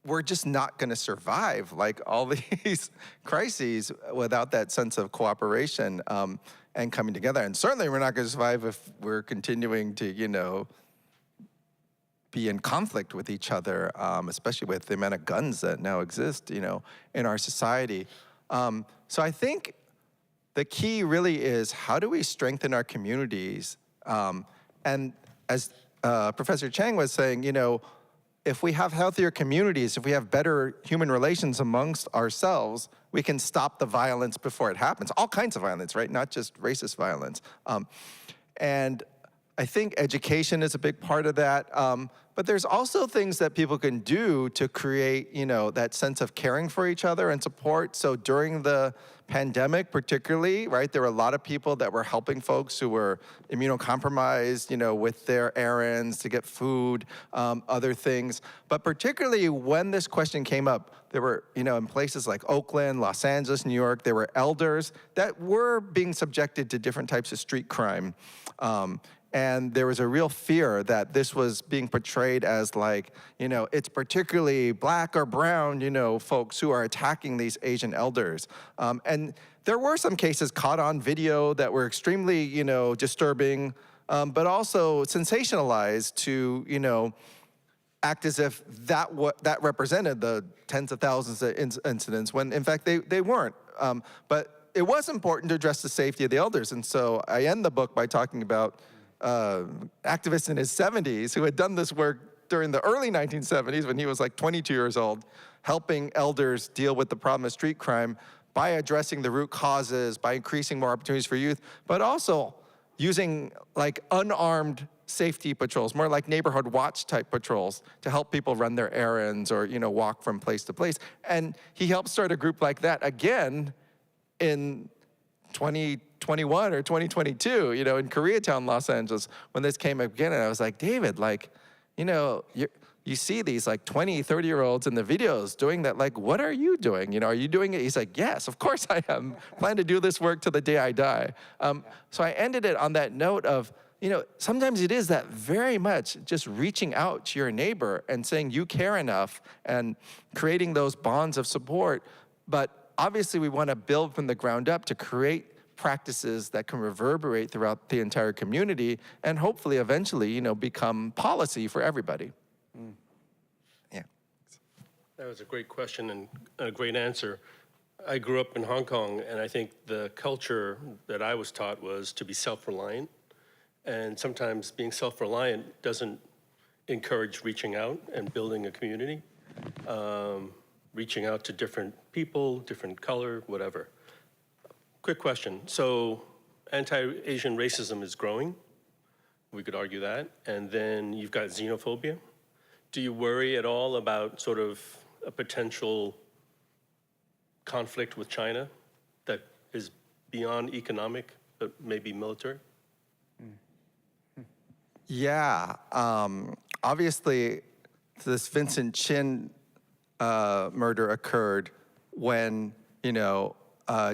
we're just not going to survive like all these crises without that sense of cooperation and coming together. And certainly we're not going to survive if we're continuing to, be in conflict with each other, especially with the amount of guns that now exist, in our society. So I think the key really is, how do we strengthen our communities? And as Professor Chang was saying, if we have healthier communities, if we have better human relations amongst ourselves, we can stop the violence before it happens. All kinds of violence, right? Not just racist violence. And I think education is a big part of that. But there's also things that people can do to create, that sense of caring for each other and support. So during the pandemic particularly, right, there were a lot of people that were helping folks who were immunocompromised, with their errands to get food, other things. But particularly when this question came up, there were, in places like Oakland, Los Angeles, New York, there were elders that were being subjected to different types of street crime. And there was a real fear that this was being portrayed as like, it's particularly black or brown, folks who are attacking these Asian elders. And there were some cases caught on video that were extremely, disturbing, but also sensationalized to, act as if that represented the tens of thousands of incidents, when in fact they weren't. But it was important to address the safety of the elders. And so I end the book by talking about activist in his 70s who had done this work during the early 1970s when he was like 22 years old, helping elders deal with the problem of street crime. by addressing the root causes, by increasing more opportunities for youth, but also using like unarmed safety patrols, more like neighborhood watch type patrols to help people run their errands or, walk from place to place. And he helped start a group like that again in 2021 or 2022, in Koreatown, Los Angeles, when this came up again. And I was like, David, you see these 20, 30-year-olds in the videos doing that. Like, what are you doing? Are you doing it? He's like, yes, of course I am. Plan to do this work till the day I die. So I ended it on that note of, sometimes it is that very much just reaching out to your neighbor and saying you care enough and creating those bonds of support. But obviously we want to build from the ground up to create practices that can reverberate throughout the entire community and hopefully eventually, become policy for everybody. Yeah. That was a great question and a great answer. I grew up in Hong Kong, and I think the culture that I was taught was to be self-reliant. And sometimes being self-reliant doesn't encourage reaching out and building a community, reaching out to different people, different color, whatever. Quick question. So anti-Asian racism is growing. We could argue that. And then you've got xenophobia. Do you worry at all about sort of a potential conflict with China that is beyond economic, but maybe military? Yeah, obviously this Vincent Chin murder occurred when,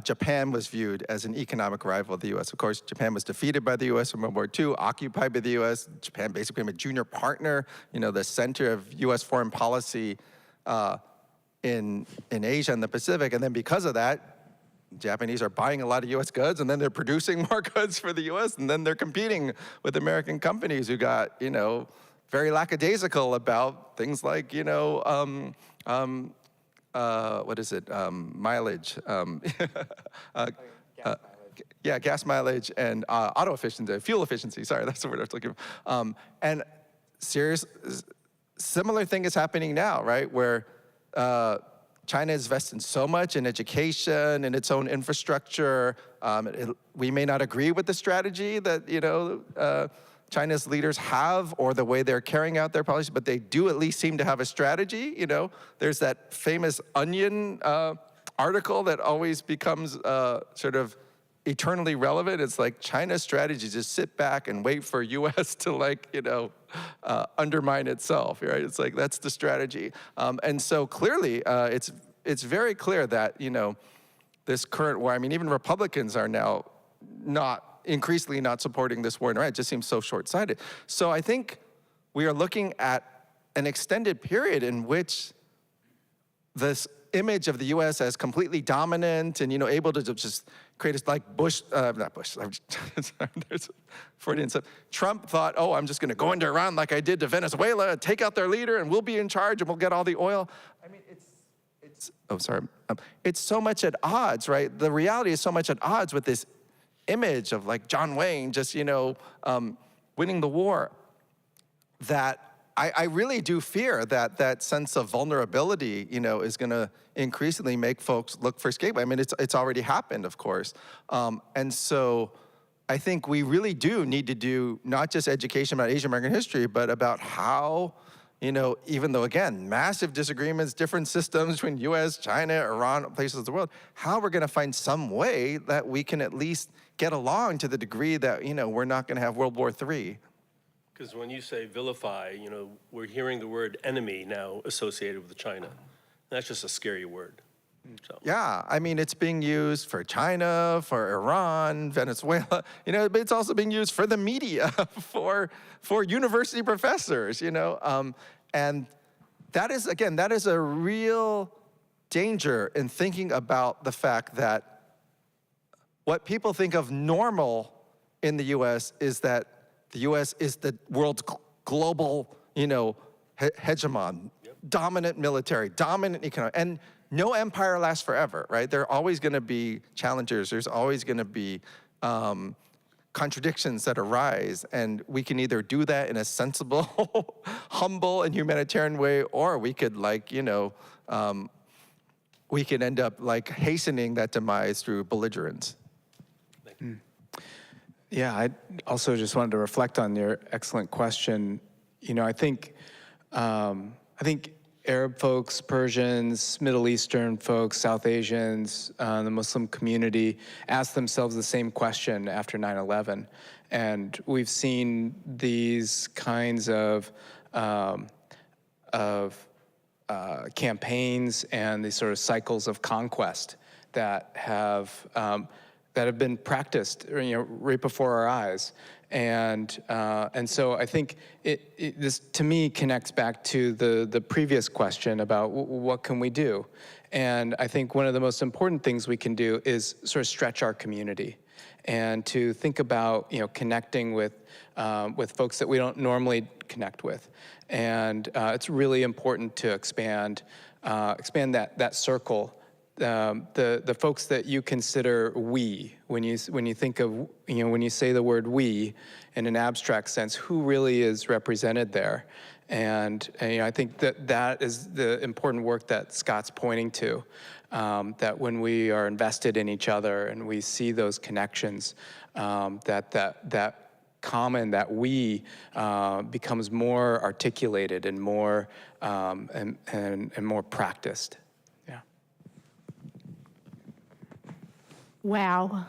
Japan was viewed as an economic rival of the U.S. Of course, Japan was defeated by the U.S. in World War II, occupied by the U.S. Japan basically became a junior partner, the center of U.S. foreign policy in Asia and the Pacific. And then because of that, Japanese are buying a lot of U.S. goods, and then they're producing more goods for the U.S., and then they're competing with American companies who got, very lackadaisical about things like, what is it? Mileage. Gas mileage and auto efficiency, fuel efficiency. Sorry, that's the word I was looking for. And similar thing is happening now, right? Where China is investing so much in education and its own infrastructure. We may not agree with the strategy that China's leaders have or the way they're carrying out their policy, but they do at least seem to have a strategy. There's that famous Onion article that always becomes sort of eternally relevant. It's like China's strategy is just sit back and wait for U.S. to undermine itself, right? It's like that's the strategy. And so clearly, it's very clear that, this current war, even Republicans are now increasingly not supporting this war in Iran. It just seems so short-sighted. So I think we are looking at an extended period in which this image of the U.S. as completely dominant and, able to just create a, there's Freudian stuff. Trump thought, oh, I'm just going to go into Iran like I did to Venezuela, take out their leader, and we'll be in charge and we'll get all the oil. It's so much at odds, right? The reality is so much at odds with this image of John Wayne just, winning the war, that I really do fear that that sense of vulnerability, is going to increasingly make folks look for scapegoats. It's already happened, of course. And so I think we really do need to do not just education about Asian American history, but about how, even though, again, massive disagreements, different systems between US, China, Iran, places of the world, how we're going to find some way that we can at least get along to the degree that, we're not going to have World War III. Because when you say vilify, we're hearing the word enemy now associated with China. That's just a scary word. So. Yeah, it's being used for China, for Iran, Venezuela, but it's also being used for the media, for university professors, and that is a real danger in thinking about the fact that what people think of normal in the U.S. is that the U.S. is the world's global, hegemon, dominant military, dominant economy, and no empire lasts forever, right? There are always going to be challengers. There's always going to be contradictions that arise, and we can either do that in a sensible, humble, and humanitarian way, or we could, we can end up like hastening that demise through belligerence. Yeah, I also just wanted to reflect on your excellent question. You know, I think Arab folks, Persians, Middle Eastern folks, South Asians, the Muslim community asked themselves the same question after 9/11, and we've seen these kinds of campaigns and these sort of cycles of conquest that have been practiced, you know, right before our eyes. And so I think this, to me, connects back to the previous question about what can we do? And I think one of the most important things we can do is sort of stretch our community and to think about, you know, connecting with folks that we don't normally connect with. And it's really important to expand that circle. The folks that you consider we, when you think of, you know, when you say the word we in an abstract sense, who really is represented there? And you know, I think that is the important work that Scott's pointing to, that when we are invested in each other and we see those connections, that common, that we becomes more articulated and more and more practiced. Yeah. Wow.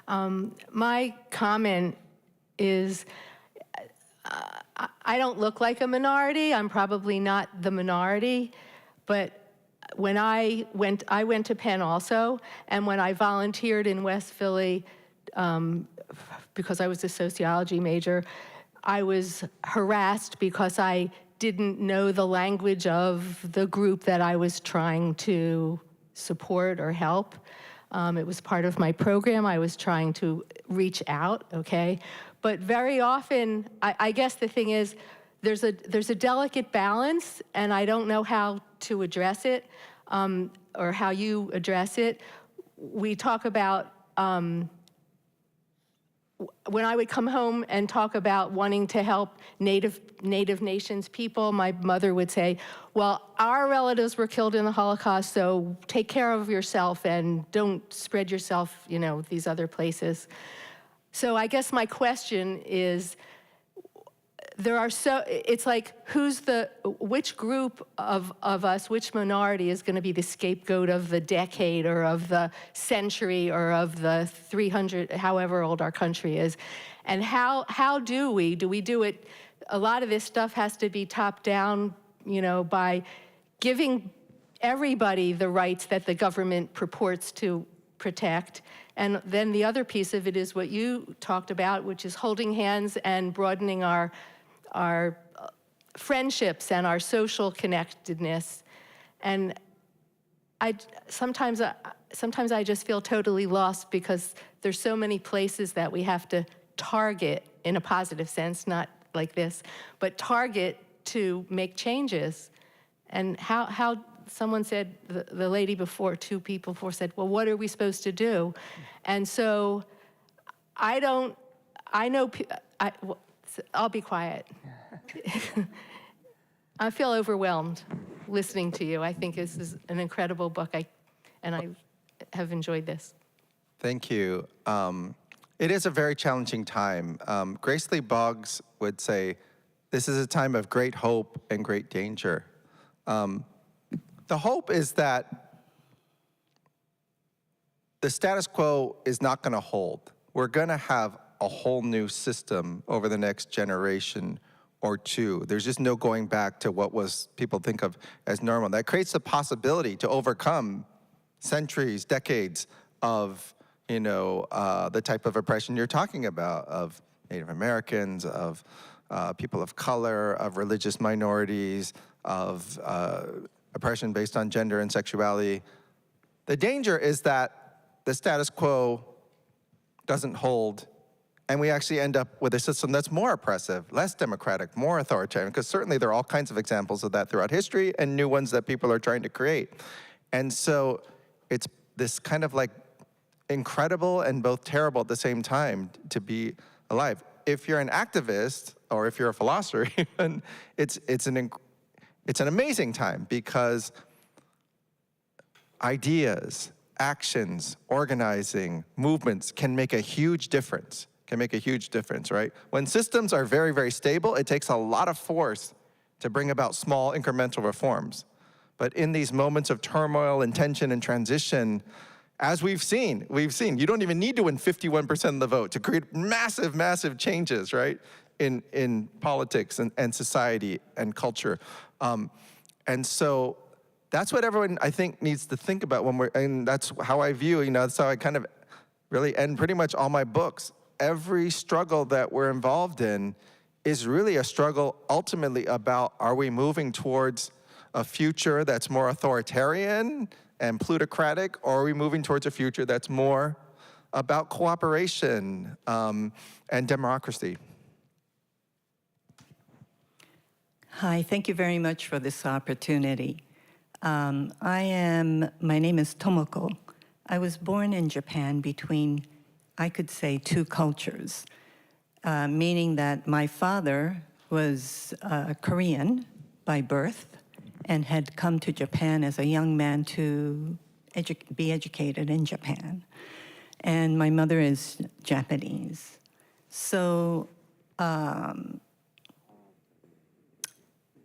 My comment is, I don't look like a minority. I'm probably not the minority, but when I went to Penn also, and when I volunteered in West Philly, because I was a sociology major, I was harassed because I didn't know the language of the group that I was trying to support or help. It was part of my program. I was trying to reach out, okay? But very often, I guess the thing is, there's a delicate balance, and I don't know how to address it, or how you address it. We talk about, when I would come home and talk about wanting to help Native Nations people, my mother would say, well, our relatives were killed in the Holocaust, so take care of yourself and don't spread yourself, you know, these other places. So I guess my question is, it's like, which group of us, which minority is going to be the scapegoat of the decade or of the century or of the 300, however old our country is? And how do we do it? A lot of this stuff has to be top down, you know, by giving everybody the rights that the government purports to protect. And then the other piece of it is what you talked about, which is holding hands and broadening our friendships and our social connectedness. And sometimes I just feel totally lost because there's so many places that we have to target in a positive sense, not like this, but target to make changes. And how someone said, the lady before, two people before said, well, what are we supposed to do? And so I'll be quiet. I feel overwhelmed listening to you. I think this is an incredible book, and I have enjoyed this. Thank you. It is a very challenging time. Grace Lee Boggs would say, this is a time of great hope and great danger. The hope is that the status quo is not going to hold. We're going to have a whole new system over the next generation or two. There's just no going back to what people think of as normal. That creates the possibility to overcome centuries, decades of, you know, the type of oppression you're talking about, of Native Americans, of people of color, of religious minorities, of oppression based on gender and sexuality. The danger is that the status quo doesn't hold, and we actually end up with a system that's more oppressive, less democratic, more authoritarian, because certainly there are all kinds of examples of that throughout history and new ones that people are trying to create. And so it's this kind of like incredible and both terrible at the same time to be alive. If you're an activist or if you're a philosopher, even, it's an amazing time, because ideas, actions, organizing, movements can make a huge difference, right? When systems are very, very stable, it takes a lot of force to bring about small incremental reforms. But in these moments of turmoil and tension and transition, as we've seen, you don't even need to win 51% of the vote to create massive, massive changes, right? In politics and society and culture. And so that's what everyone, I think, needs to think about and that's how I view, that's how I kind of really end pretty much all my books. Every struggle that we're involved in is really a struggle ultimately about, are we moving towards a future that's more authoritarian and plutocratic, or are we moving towards a future that's more about cooperation and democracy? Hi, thank you very much for this opportunity. My name is Tomoko. I was born in Japan between, I could say, two cultures, meaning that my father was Korean by birth and had come to Japan as a young man to be educated in Japan. And my mother is Japanese. So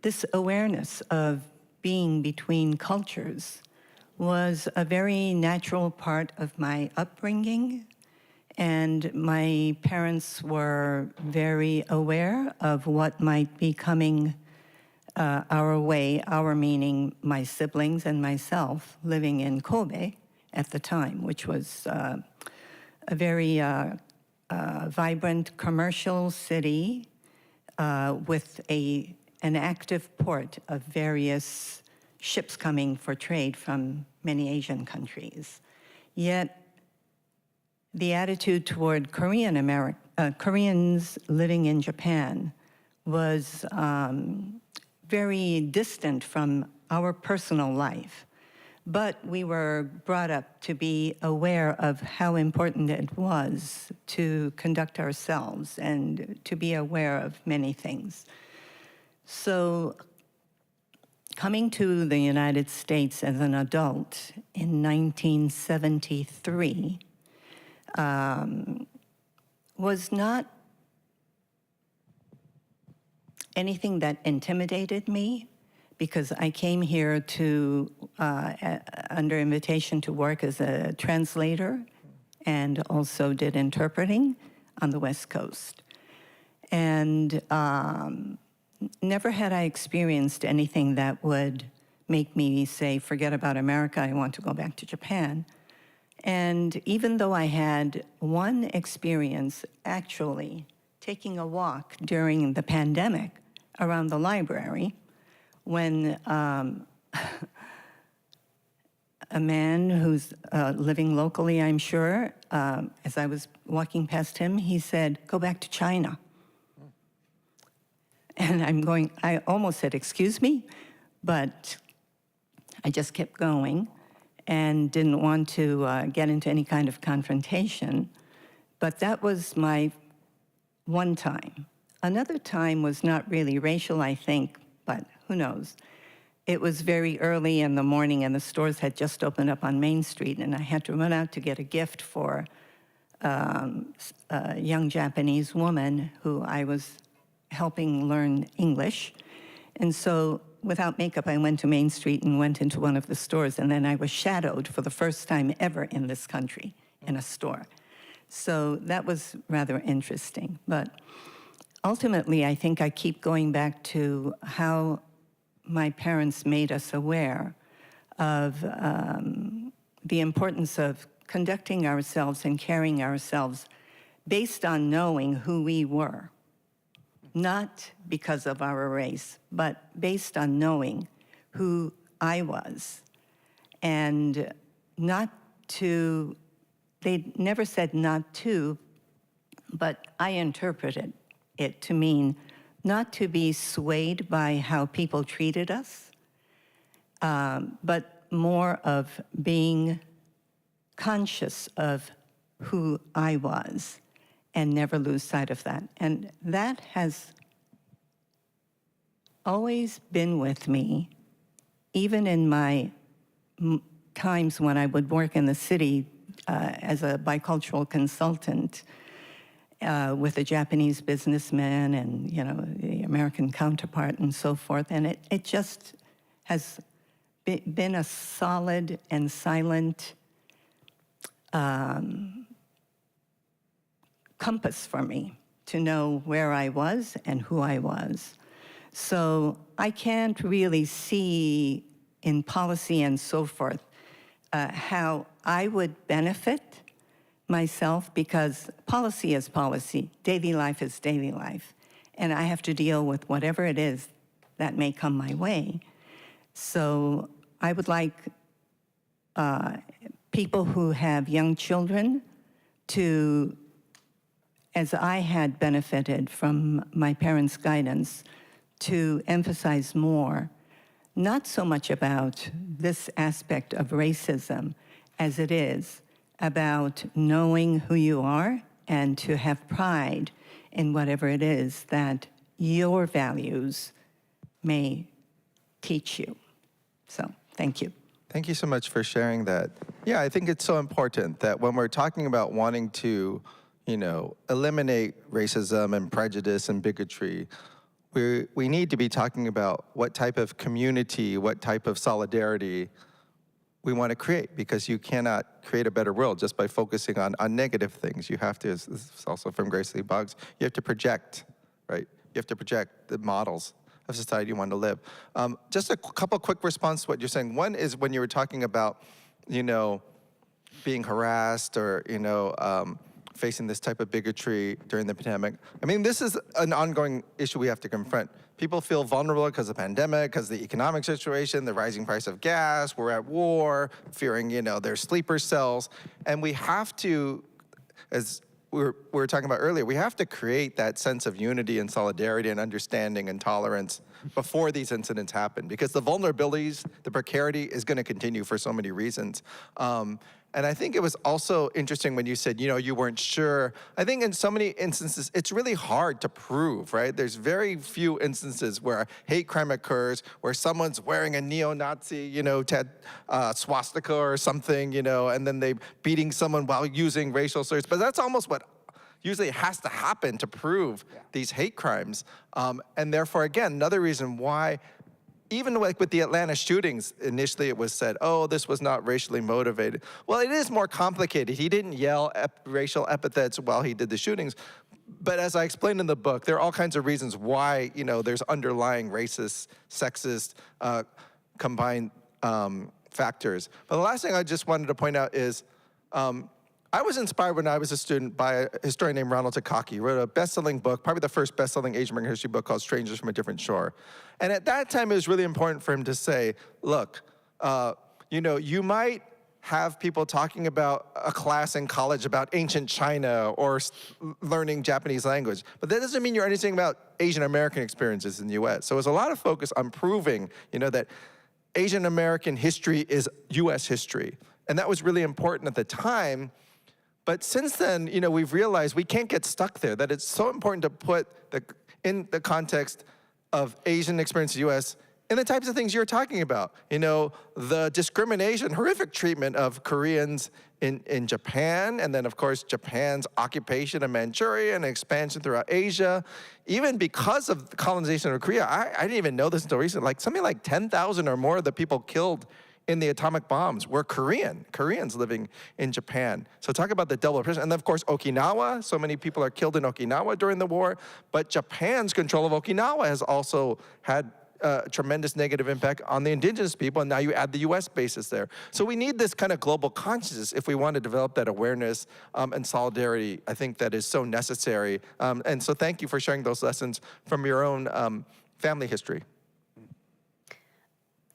this awareness of being between cultures was a very natural part of my upbringing. And my parents were very aware of what might be coming our way, our meaning my siblings and myself, living in Kobe at the time, which was a very vibrant commercial city with an active port of various ships coming for trade from many Asian countries. Yet the attitude toward Koreans living in Japan was very distant from our personal life. But we were brought up to be aware of how important it was to conduct ourselves and to be aware of many things. So coming to the United States as an adult in 1973 was not anything that intimidated me, because I came here to, under invitation to work as a translator and also did interpreting on the West Coast. And never had I experienced anything that would make me say, forget about America, I want to go back to Japan. And even though I had one experience actually taking a walk during the pandemic around the library, when a man who's living locally, I'm sure, as I was walking past him, he said, go back to China. And I almost said, excuse me, but I just kept going and didn't want to get into any kind of confrontation. But that was my one time. Another time was not really racial, I think, but who knows. It was very early in the morning and the stores had just opened up on Main Street, and I had to run out to get a gift for a young Japanese woman who I was helping learn English. And so without makeup, I went to Main Street and went into one of the stores, and then I was shadowed for the first time ever in this country in a store. So that was rather interesting. But ultimately, I think I keep going back to how my parents made us aware of the importance of conducting ourselves and carrying ourselves based on knowing who we were. Not because of our race, but based on knowing who I was. And not to, they never said not to, but I interpreted it to mean not to be swayed by how people treated us, but more of being conscious of who I was and never lose sight of that. And that has always been with me, even in my times when I would work in the city as a bicultural consultant with a Japanese businessman and, you know, the American counterpart and so forth. And it just has been a solid and silent compass for me to know where I was and who I was. So I can't really see in policy and so forth how I would benefit myself, because policy is policy, daily life is daily life, and I have to deal with whatever it is that may come my way. So I would like people who have young children to, as I had benefited from my parents' guidance, to emphasize more, not so much about this aspect of racism as it is about knowing who you are and to have pride in whatever it is that your values may teach you. So, thank you. Thank you so much for sharing that. Yeah, I think it's so important that when we're talking about wanting to, you know, eliminate racism and prejudice and bigotry, we need to be talking about what type of community, what type of solidarity we want to create, because you cannot create a better world just by focusing on negative things. You have to, this is also from Grace Lee Boggs, you have to project, right? You have to project the models of society you want to live. Just a couple quick responses to what you're saying. One is when you were talking about, you know, being harassed or, you know, facing this type of bigotry during the pandemic. I mean, this is an ongoing issue we have to confront. People feel vulnerable because of the pandemic, because of the economic situation, the rising price of gas, we're at war, fearing, you know, their sleeper cells. And we have to, as we were talking about earlier, we have to create that sense of unity and solidarity and understanding and tolerance before these incidents happen, because the vulnerabilities, the precarity is going to continue for so many reasons. And I think it was also interesting when you said, you know, you weren't sure. I think in so many instances, it's really hard to prove, right? There's very few instances where a hate crime occurs, where someone's wearing a neo-Nazi, you know, swastika or something, you know, and then they beating someone while using racial slurs. But that's almost what usually has to happen to prove these hate crimes. And therefore, again, another reason why, even like with the Atlanta shootings, initially it was said, oh, this was not racially motivated. Well, it is more complicated. He didn't yell racial epithets while he did the shootings. But as I explained in the book, there are all kinds of reasons why, you know, there's underlying racist, sexist, combined factors. But the last thing I just wanted to point out is, I was inspired when I was a student by a historian named Ronald Takaki. He wrote a best-selling book, probably the first best-selling Asian American history book, called Strangers from a Different Shore. And at that time, it was really important for him to say, look, you know, you might have people talking about a class in college about ancient China or learning Japanese language, but that doesn't mean you're understanding about Asian American experiences in the US. So there's a lot of focus on proving, you know, that Asian American history is US history. And that was really important at the time. But since then, you know, we've realized we can't get stuck there, that it's so important to put in the context of Asian experience in the US in the types of things you're talking about. You know, the discrimination, horrific treatment of Koreans in Japan, and then of course Japan's occupation of Manchuria and expansion throughout Asia. Even because of the colonization of Korea, I didn't even know this until recently, like something like 10,000 or more of the people killed in the atomic bombs were Koreans living in Japan. So talk about the double oppression. And then of course, Okinawa, so many people are killed in Okinawa during the war, but Japan's control of Okinawa has also had a tremendous negative impact on the indigenous people, and now you add the US bases there. So we need this kind of global consciousness if we want to develop that awareness and solidarity. I think that is so necessary. And so thank you for sharing those lessons from your own family history.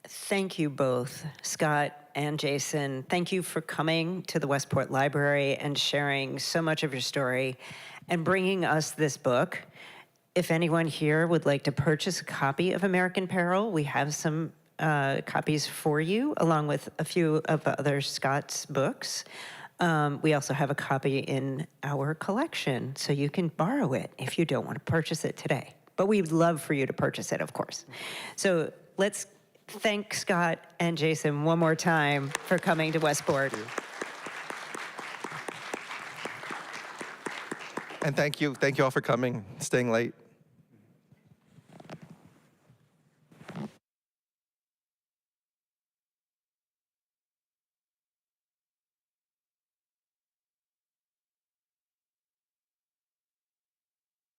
Thank you both, Scott and Jason. Thank you for coming to the Westport Library and sharing so much of your story and bringing us this book. If anyone here would like to purchase a copy of American Peril, we have some copies for you, along with a few of other Scott's books. We also have a copy in our collection, so you can borrow it if you don't want to purchase it today. But we'd love for you to purchase it, of course. So let's thank Scott and Jason one more time for coming to Westport. And thank you all for coming, staying late.